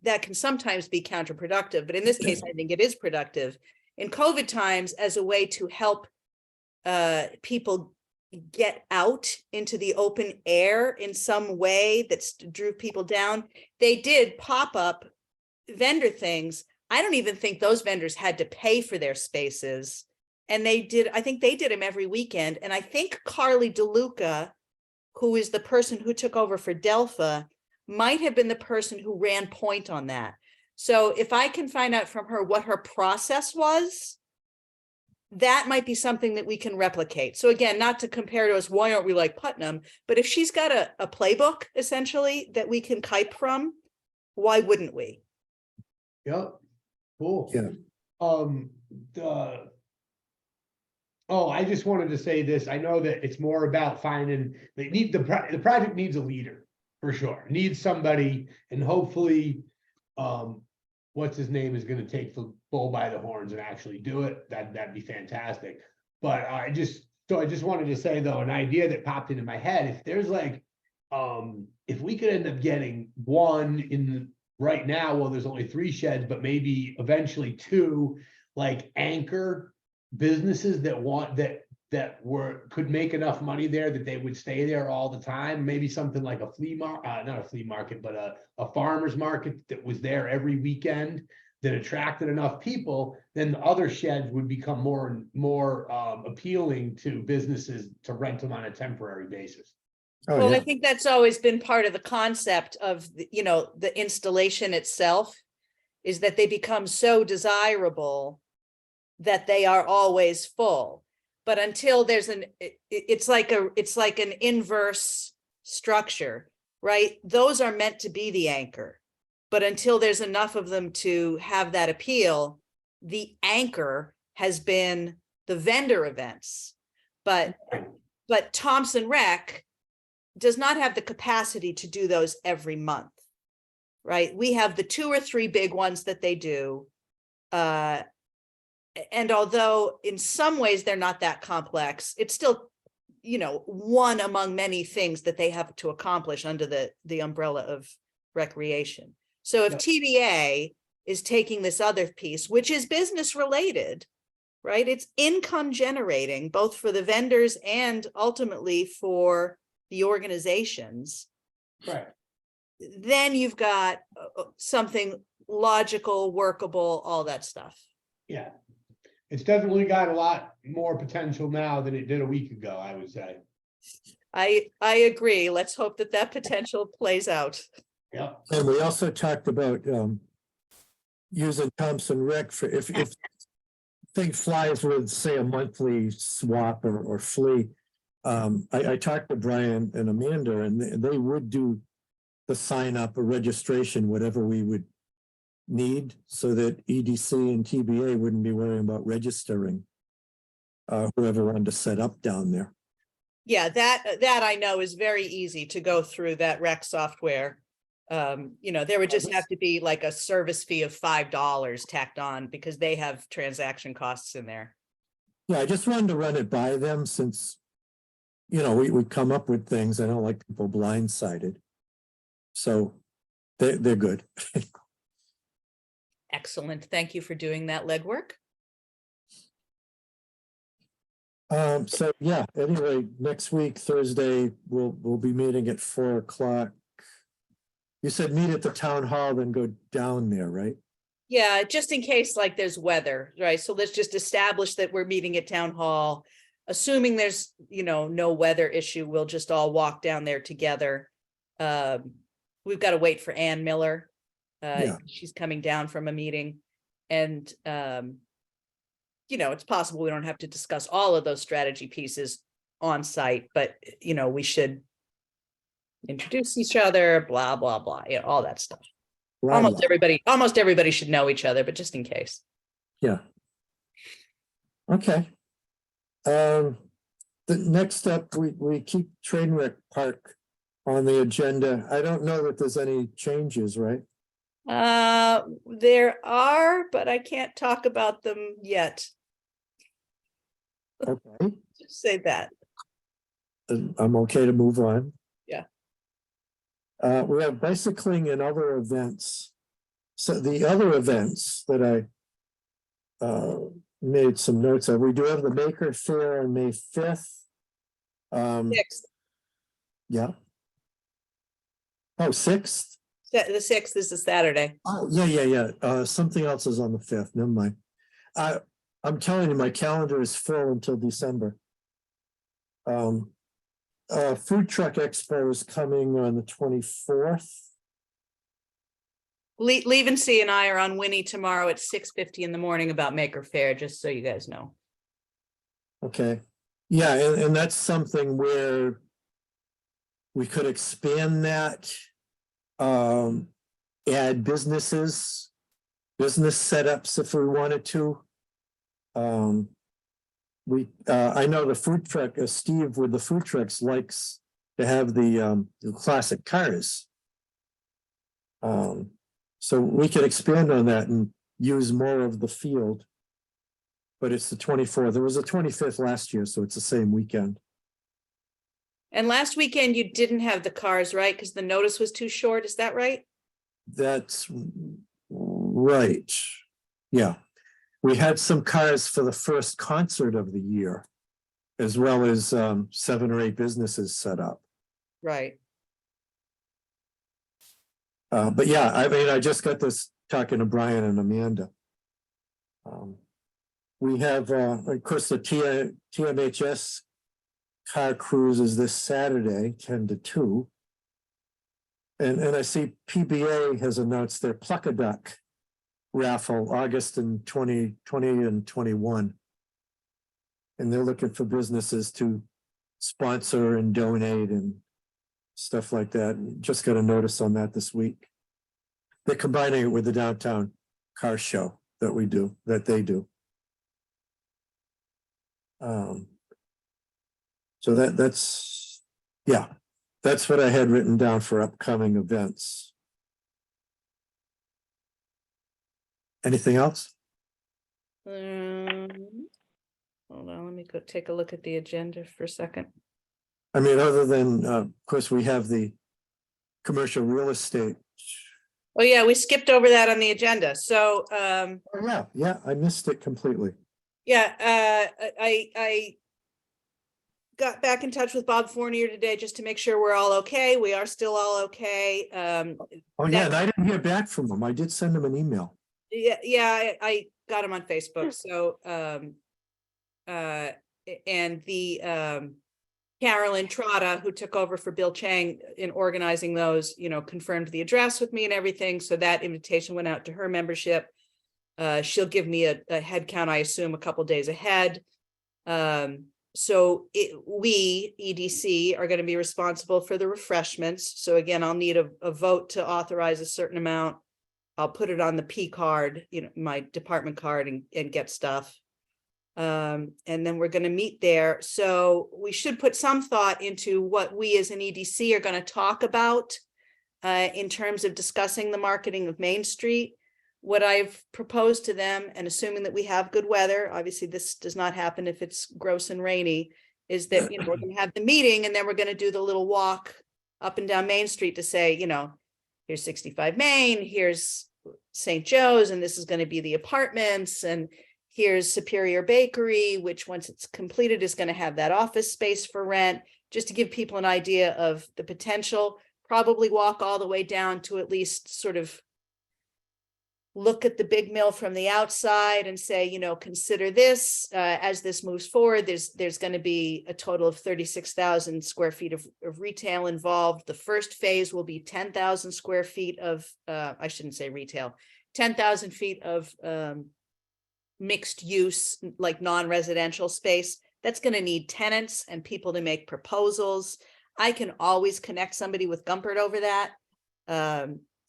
that can sometimes be counterproductive, but in this case, I think it is productive. In COVID times, as a way to help people get out into the open air in some way that drew people down, they did pop up vendor things. I don't even think those vendors had to pay for their spaces. And I think they did them every weekend. And I think Carly DeLuca, who is the person who took over for Delpha, might have been the person who ran point on that. So if I can find out from her what her process was, that might be something that we can replicate. So again, not to compare to us, why aren't we like Putnam? But if she's got a playbook, essentially, that we can type from, why wouldn't we? Yep. Cool. Yeah. I just wanted to say this. I know that it's more about finding, the project needs a leader for sure. It needs somebody, and hopefully, what's his name is going to take the bull by the horns and actually do it. That'd be fantastic. But I just wanted to say though, an idea that popped into my head, if there's if we could end up getting one right now, well, there's only 3 sheds, but maybe eventually 2, anchor businesses that could make enough money there that they would stay there all the time. Maybe something like a flea market, not a flea market, but a farmer's market that was there every weekend that attracted enough people, then the other sheds would become more and more appealing to businesses to rent them on a temporary basis. Oh, Well, yeah. I think that's always been part of the concept of, the installation itself, is that they become so desirable that they are always full. But until there's it's like an inverse structure, right? Those are meant to be the anchor. But until there's enough of them to have that appeal, the anchor has been the vendor events. But Thompson Rec does not have the capacity to do those every month, right? We have the 2 or 3 big ones that they do. And although in some ways they're not that complex, it's still, one among many things that they have to accomplish under the umbrella of recreation. So if TBA is taking this other piece, which is business related, right? It's income generating, both for the vendors and ultimately for the organizations. Right. Then you've got something logical, workable, all that stuff. Yeah. It's definitely got a lot more potential now than it did a week ago, I would say. I agree. Let's hope that that potential plays out. Yep. And we also talked about using Thompson Rec for if thing flies with, say, a monthly swap or flea. I talked to Brian and Amanda, and they would do the sign up or registration, whatever we would need, so that EDC and TBA wouldn't be worrying about registering whoever wanted to set up down there. Yeah, that I know is very easy to go through that rec software. There would just have to be like a service fee of $5 tacked on because they have transaction costs in there. Yeah, I just wanted to run it by them since, we come up with things. I don't like people blindsided. So they're good. Excellent. Thank you for doing that legwork. So yeah, anyway, next week, Thursday, we'll be meeting at 4:00. You said meet at the town hall, then go down there, right? Yeah, just in case like there's weather, right? So let's just establish that we're meeting at town hall. Assuming there's, no weather issue, we'll just all walk down there together. We've got to wait for Ann Miller. Yeah. She's coming down from a meeting. And, it's possible we don't have to discuss all of those strategy pieces on site, but, we should introduce each other, blah, blah, blah, all that stuff. Almost everybody should know each other, but just in case. Yeah. Okay. The next up, we keep Trainwreck Park on the agenda. I don't know that there's any changes, right? There are, but I can't talk about them yet. Okay, Just say that. then I'm okay to move on. Yeah. We have bicycling and other events. So the other events that I made some notes of, we do have the Maker Fair on May 5th. Sixth, Yeah. Oh, 6th? the 6th is a Saturday. Oh, yeah. Something else is on the 5th. Never mind. I'm telling you, my calendar is full until December. Food Truck Expo is coming on the 24th. Leave and See and I are on Winnie tomorrow at 6:50 in the morning about Maker Fair, just so you guys know. Okay, yeah, and that's something where we could expand that. Add business setups if we wanted to. I know the food truck, Steve with the food trucks likes to have the classic cars. So we could expand on that and use more of the field. But it's the 24th. There was a 25th last year, so it's the same weekend. And last weekend you didn't have the cars, right? Because the notice was too short. Is that right? That's right. Yeah. We had some cars for the first concert of the year, as well as 7 or 8 businesses set up. Right. But yeah, I just got this talking to Brian and Amanda. We have, of course, the TMHS car cruise is this Saturday, 10 to 2. And I see PBA has announced their Pluck a Duck raffle August in 2020 and 21. And they're looking for businesses to sponsor and donate and stuff like that. Just got a notice on that this week. They're combining it with the downtown car show that they do. So that's what I had written down for upcoming events. Anything else? Hold on, let me go take a look at the agenda for a second. I mean, other than, of course, we have the commercial real estate Oh, yeah, we skipped over that on the agenda. So, Oh, yeah, I missed it completely. yeah, I got back in touch with Bob Fournier today just to make sure we're all okay. We are still all okay. Oh, yeah, and I didn't hear back from him. I did send him an email. Yeah, I got him on Facebook. So, and the Carolyn Trotta, who took over for Bill Chang in organizing those, confirmed the address with me and everything. So that invitation went out to her membership. She'll give me a head count, I assume, a couple days ahead. So we, EDC, are going to be responsible for the refreshments. So again, I'll need a vote to authorize a certain amount. I'll put it on the P card, my department card, and get stuff. And then we're going to meet there. So we should put some thought into what we as an EDC are going to talk about in terms of discussing the marketing of Main Street. What I've proposed to them, and assuming that we have good weather, obviously this does not happen if it's gross and rainy, is that, we're going to have the meeting and then we're going to do the little walk up and down Main Street to say, here's 65 Main, here's St. Joe's, and this is going to be the apartments, and here's Superior Bakery, which once it's completed is going to have that office space for rent, just to give people an idea of the potential. Probably walk all the way down to at least sort of look at the big mill from the outside and say, consider this as this moves forward. There's going to be a total of 36,000 square feet of retail involved. The first phase will be 10,000 square feet of, I shouldn't say retail, 10,000 feet of mixed use, like non-residential space. That's going to need tenants and people to make proposals. I can always connect somebody with Gumpert over that.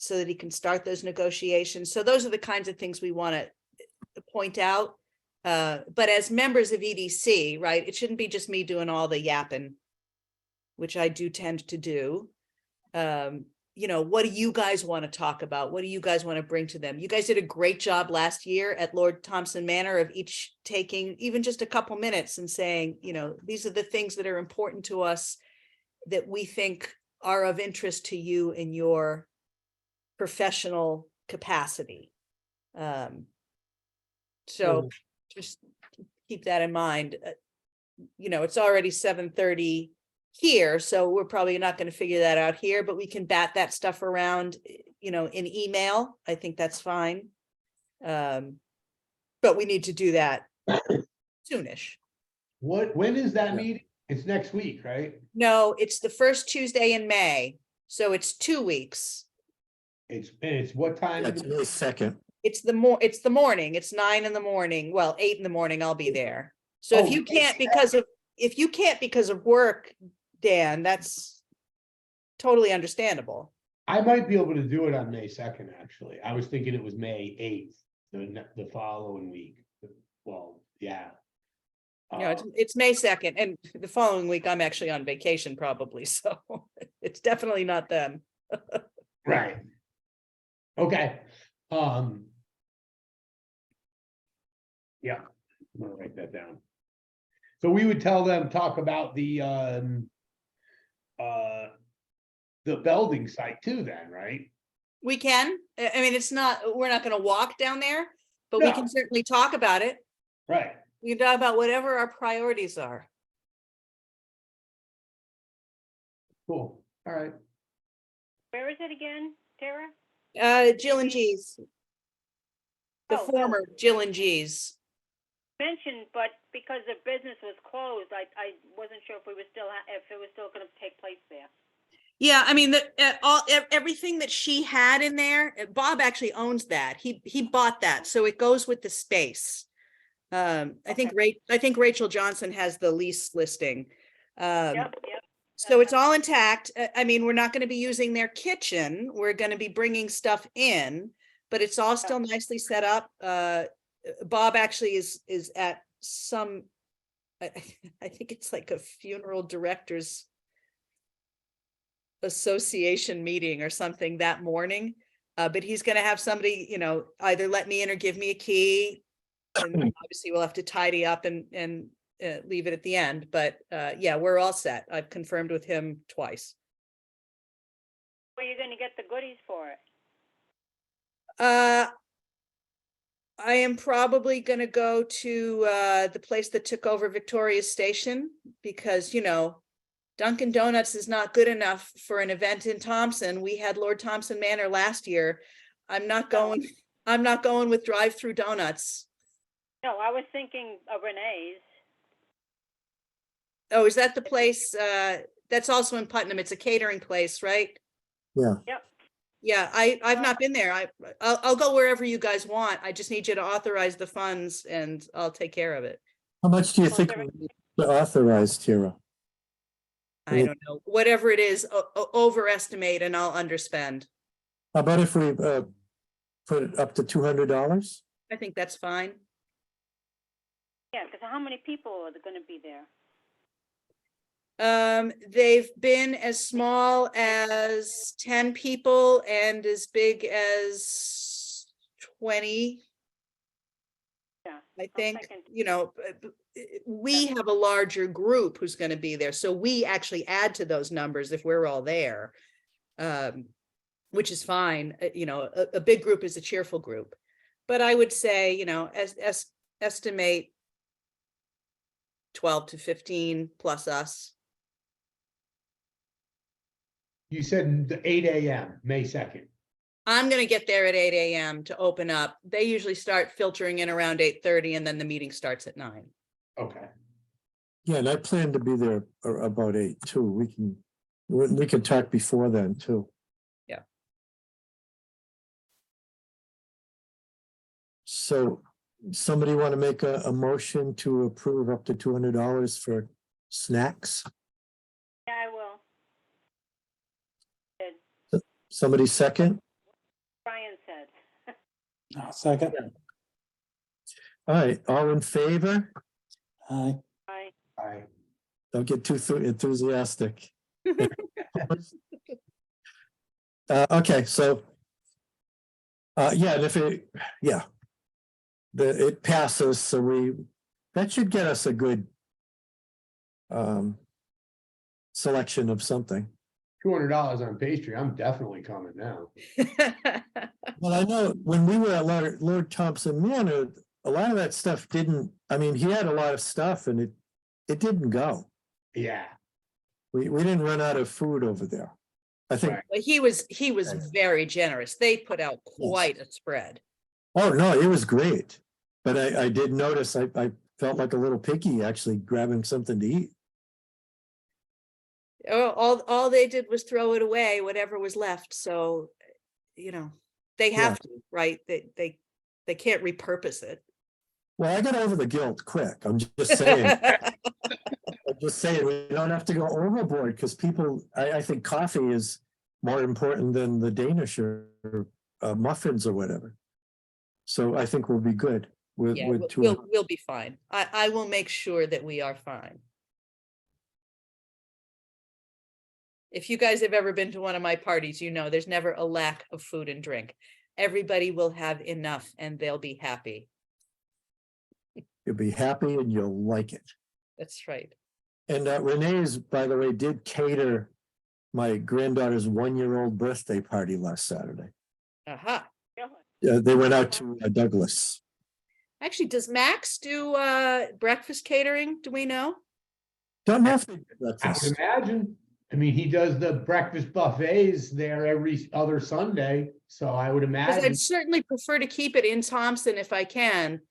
So that he can start those negotiations. So those are the kinds of things we want to point out. But as members of EDC, right, it shouldn't be just me doing all the yapping, which I do tend to do. What do you guys want to talk about? What do you guys want to bring to them? You guys did a great job last year at Lord Thompson Manor of each taking even just a couple minutes and saying, these are the things that are important to us that we think are of interest to you in your professional capacity. So just keep that in mind. It's already 7:30 here, so we're probably not going to figure that out here, but we can bat that stuff around, in email. I think that's fine. But we need to do that soonish. When is that Yeah. meeting? It's next week, right? No, it's the first Tuesday in May, so it's 2 weeks. It's what time? It's May 2nd. It's the morning. It's 9 in the morning. Well, 8 in the morning, I'll be there. So Oh, if you can't because of work, Dan, that's totally understandable. I might be able to do it on May 2nd, actually. I was thinking it was May 8th, the following week. Well, yeah. It's May 2nd, and the following week I'm actually on vacation probably, so it's definitely not then. Right. Okay. Yeah, I'm gonna write that down. So we would tell them, talk about the Belding site too then, right? We can. I mean, we're not going to walk down there, but we No. can certainly talk about it. Right. We can talk about whatever our priorities are. Cool. All right. Where is it again, Tara? Jill and G's. The Oh, former Jill and G's. Mentioned, but because the business was closed, I wasn't sure if it was still going to take place there. Yeah, I mean, everything that she had in there, Bob actually owns that. He bought that, so it goes with the space. I think Rachel Johnson has the lease listing. Yep. So it's all intact. I mean, we're not going to be using their kitchen. We're going to be bringing stuff in, but it's all still nicely set up. Bob actually is at some, I think it's like a funeral directors association meeting or something that morning. But he's going to have somebody, either let me in or give me a key. And obviously we'll have to tidy up and leave it at the end. But yeah, we're all set. I've confirmed with him twice. Where are you going to get the goodies for it? I am probably gonna go to the place that took over Victoria Station because, you know, Dunkin' Donuts is not good enough for an event in Thompson. We had Lord Thompson Manor last year. I'm not going with drive-through donuts. No, I was thinking of Renee's. Oh, is that the place? That's also in Putnam. It's a catering place, right? Yeah. Yep. Yeah, I've not been there. I'll go wherever you guys want. I just need you to authorize the funds and I'll take care of it. How much do you Well, think there- we need to authorize, Tara? I don't know, whatever it is, overestimate and I'll underspend. How about if we put it up to $200? I think that's fine. Yeah, because how many people are going to be there? They've been as small as 10 people and as big as 20. Yeah, I think, thinking- you know, we have a larger group who's going to be there. So we actually add to those numbers if we're all there, which is fine. You know, a big group is a cheerful group. But I would say, you know, estimate 12 to 15 plus us. You said the 8 AM, May 2nd. I'm gonna get there at 8 AM to open up. They usually start filtering in around 8:30 and then the meeting starts at 9. Okay. Yeah, and I plan to be there about 8 too. We can talk before then too. Yeah. So somebody want to make a motion to approve up to $200 for snacks? Yeah, I will. Somebody second? Brian said. Second. All right, all in favor? Aye. I Don't get too enthusiastic. Okay, so. Yeah, and if it passes, so that should get us a good. Selection of something. $200 on pastry. I'm definitely coming now. Well, I know when we were at Lord Thompson Manor, a lot of that stuff didn't, I mean, he had a lot of stuff and it didn't go. Yeah. We didn't run out of food over there. I think, Right. But he was very generous. They put out quite a spread. oh, no, it was great. But I did notice, I felt like a little picky actually grabbing something to eat. All they did was throw it away, whatever was left. So, you know, they have to, right? They can't repurpose it. Well, I got over the guilt quick. I'm just saying. I'm just saying, we don't have to go overboard because people, I think coffee is more important than the Danish or muffins or whatever. So I think we'll be good with, Yeah, with we'll be fine. I will make sure that we are fine. If you guys have ever been to one of my parties, you know, there's never a lack of food and drink. Everybody will have enough and they'll be happy. You'll be happy and you'll like it. That's right. And Renee's, by the way, did cater my granddaughter's 1-year-old birthday party last Saturday. Aha. They went out to Douglas. Actually, does Max do breakfast catering? Do we know? Don't know if they did I would breakfast. imagine. I mean, he does the breakfast buffets there every other Sunday, so I would Because imagine. I'd certainly prefer to keep it in Thompson if I can.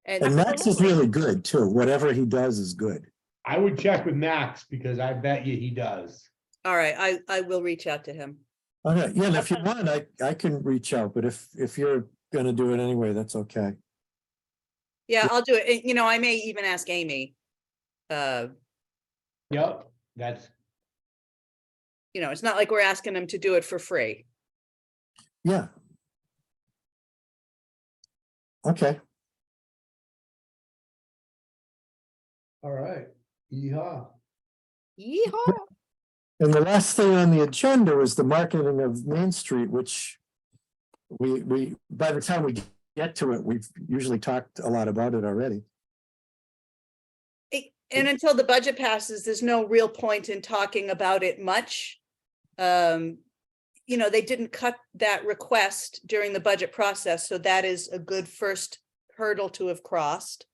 And Max is really good too. Whatever he does is good. I would check with Max because I bet you he does. All right, I will reach out to him. Okay, yeah, and if you want, I can reach out, but if you're gonna do it anyway, that's okay. Yeah, I'll do it. You know, I may even ask Amy. Yep, that's, You know, it's not like we're asking them to do it for free. Yeah. Okay, all right. Yeehaw. Yeehaw. and the last thing on the agenda was the marketing of Main Street, which we by the time we get to it, we've usually talked a lot about it already. And until the budget passes, there's no real point in talking about it much. You you know, they didn't cut that request during the budget process, so that is a good first hurdle to have crossed.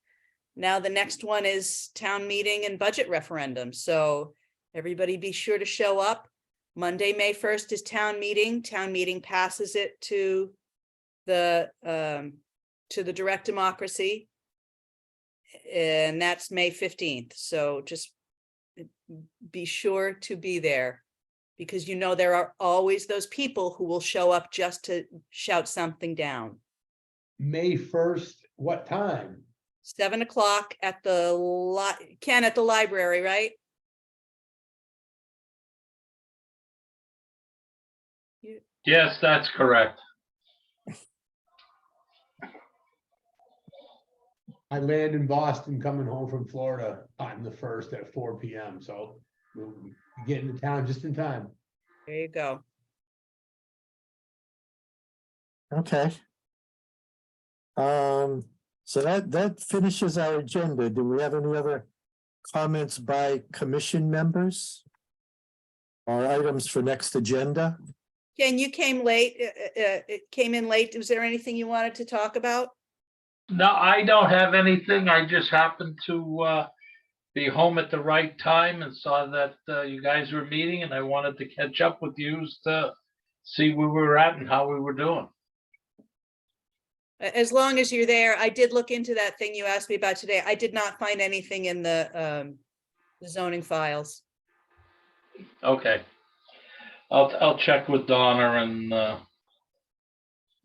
Now the next one is town meeting and budget referendum, so everybody be sure to show up. Monday, May 1st is town meeting. Town meeting passes it to the direct democracy. And that's May 15th, so just be sure to be there. Because you know there are always those people who will show up just to shout something down. May 1st, what time? 7 o'clock at the Ken, at the library, right? Yes, that's correct. I land in Boston coming home from Florida on the 1st at 4 p.m. So we'll get into town just in time. There you go. Okay. So that finishes our agenda. Do we have any other comments by commission members? Or items for next agenda? Ken, you came late, it came in late. Was there anything you wanted to talk about? No, I don't have anything. I just happened to be home at the right time and saw that you guys were meeting, and I wanted to catch up with you to see where we were at and how we were doing. As long as you're there, I did look into that thing you asked me about today. I did not find anything in the zoning files. Okay. I'll check with Donna and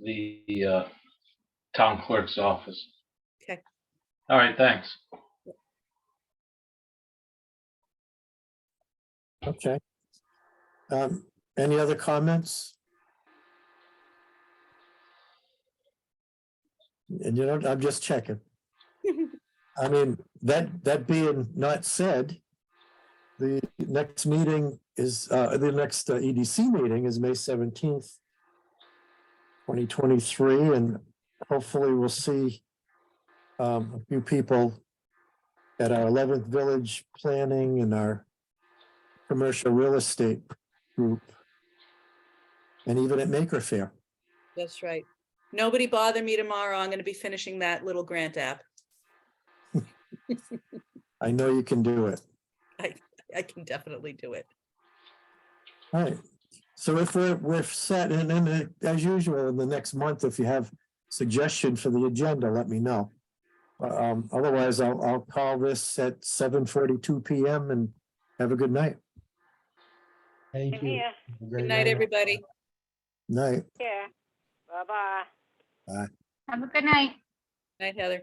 the town clerk's office. Okay. All right, thanks. Okay. Any other comments? And you know, I'm just checking. I mean, that being not said, the next meeting is, the next EDC meeting is May 17th, 2023, and hopefully we'll see a few people at our 11th Village Planning and our commercial real estate group, and even at Maker Faire. That's right. Nobody bother me tomorrow. I'm going to be finishing that little grant app. I know you can do it. I can definitely do it. All right. So if we're set, and then as usual, in the next month, if you have suggestion for the agenda, let me know. Otherwise, I'll call this at 7:42 p.m. and have a good night. Thank I'm you. here. Have a great Good night, everybody. Night. Yeah. Bye-bye. Have a good night. Night, Heather.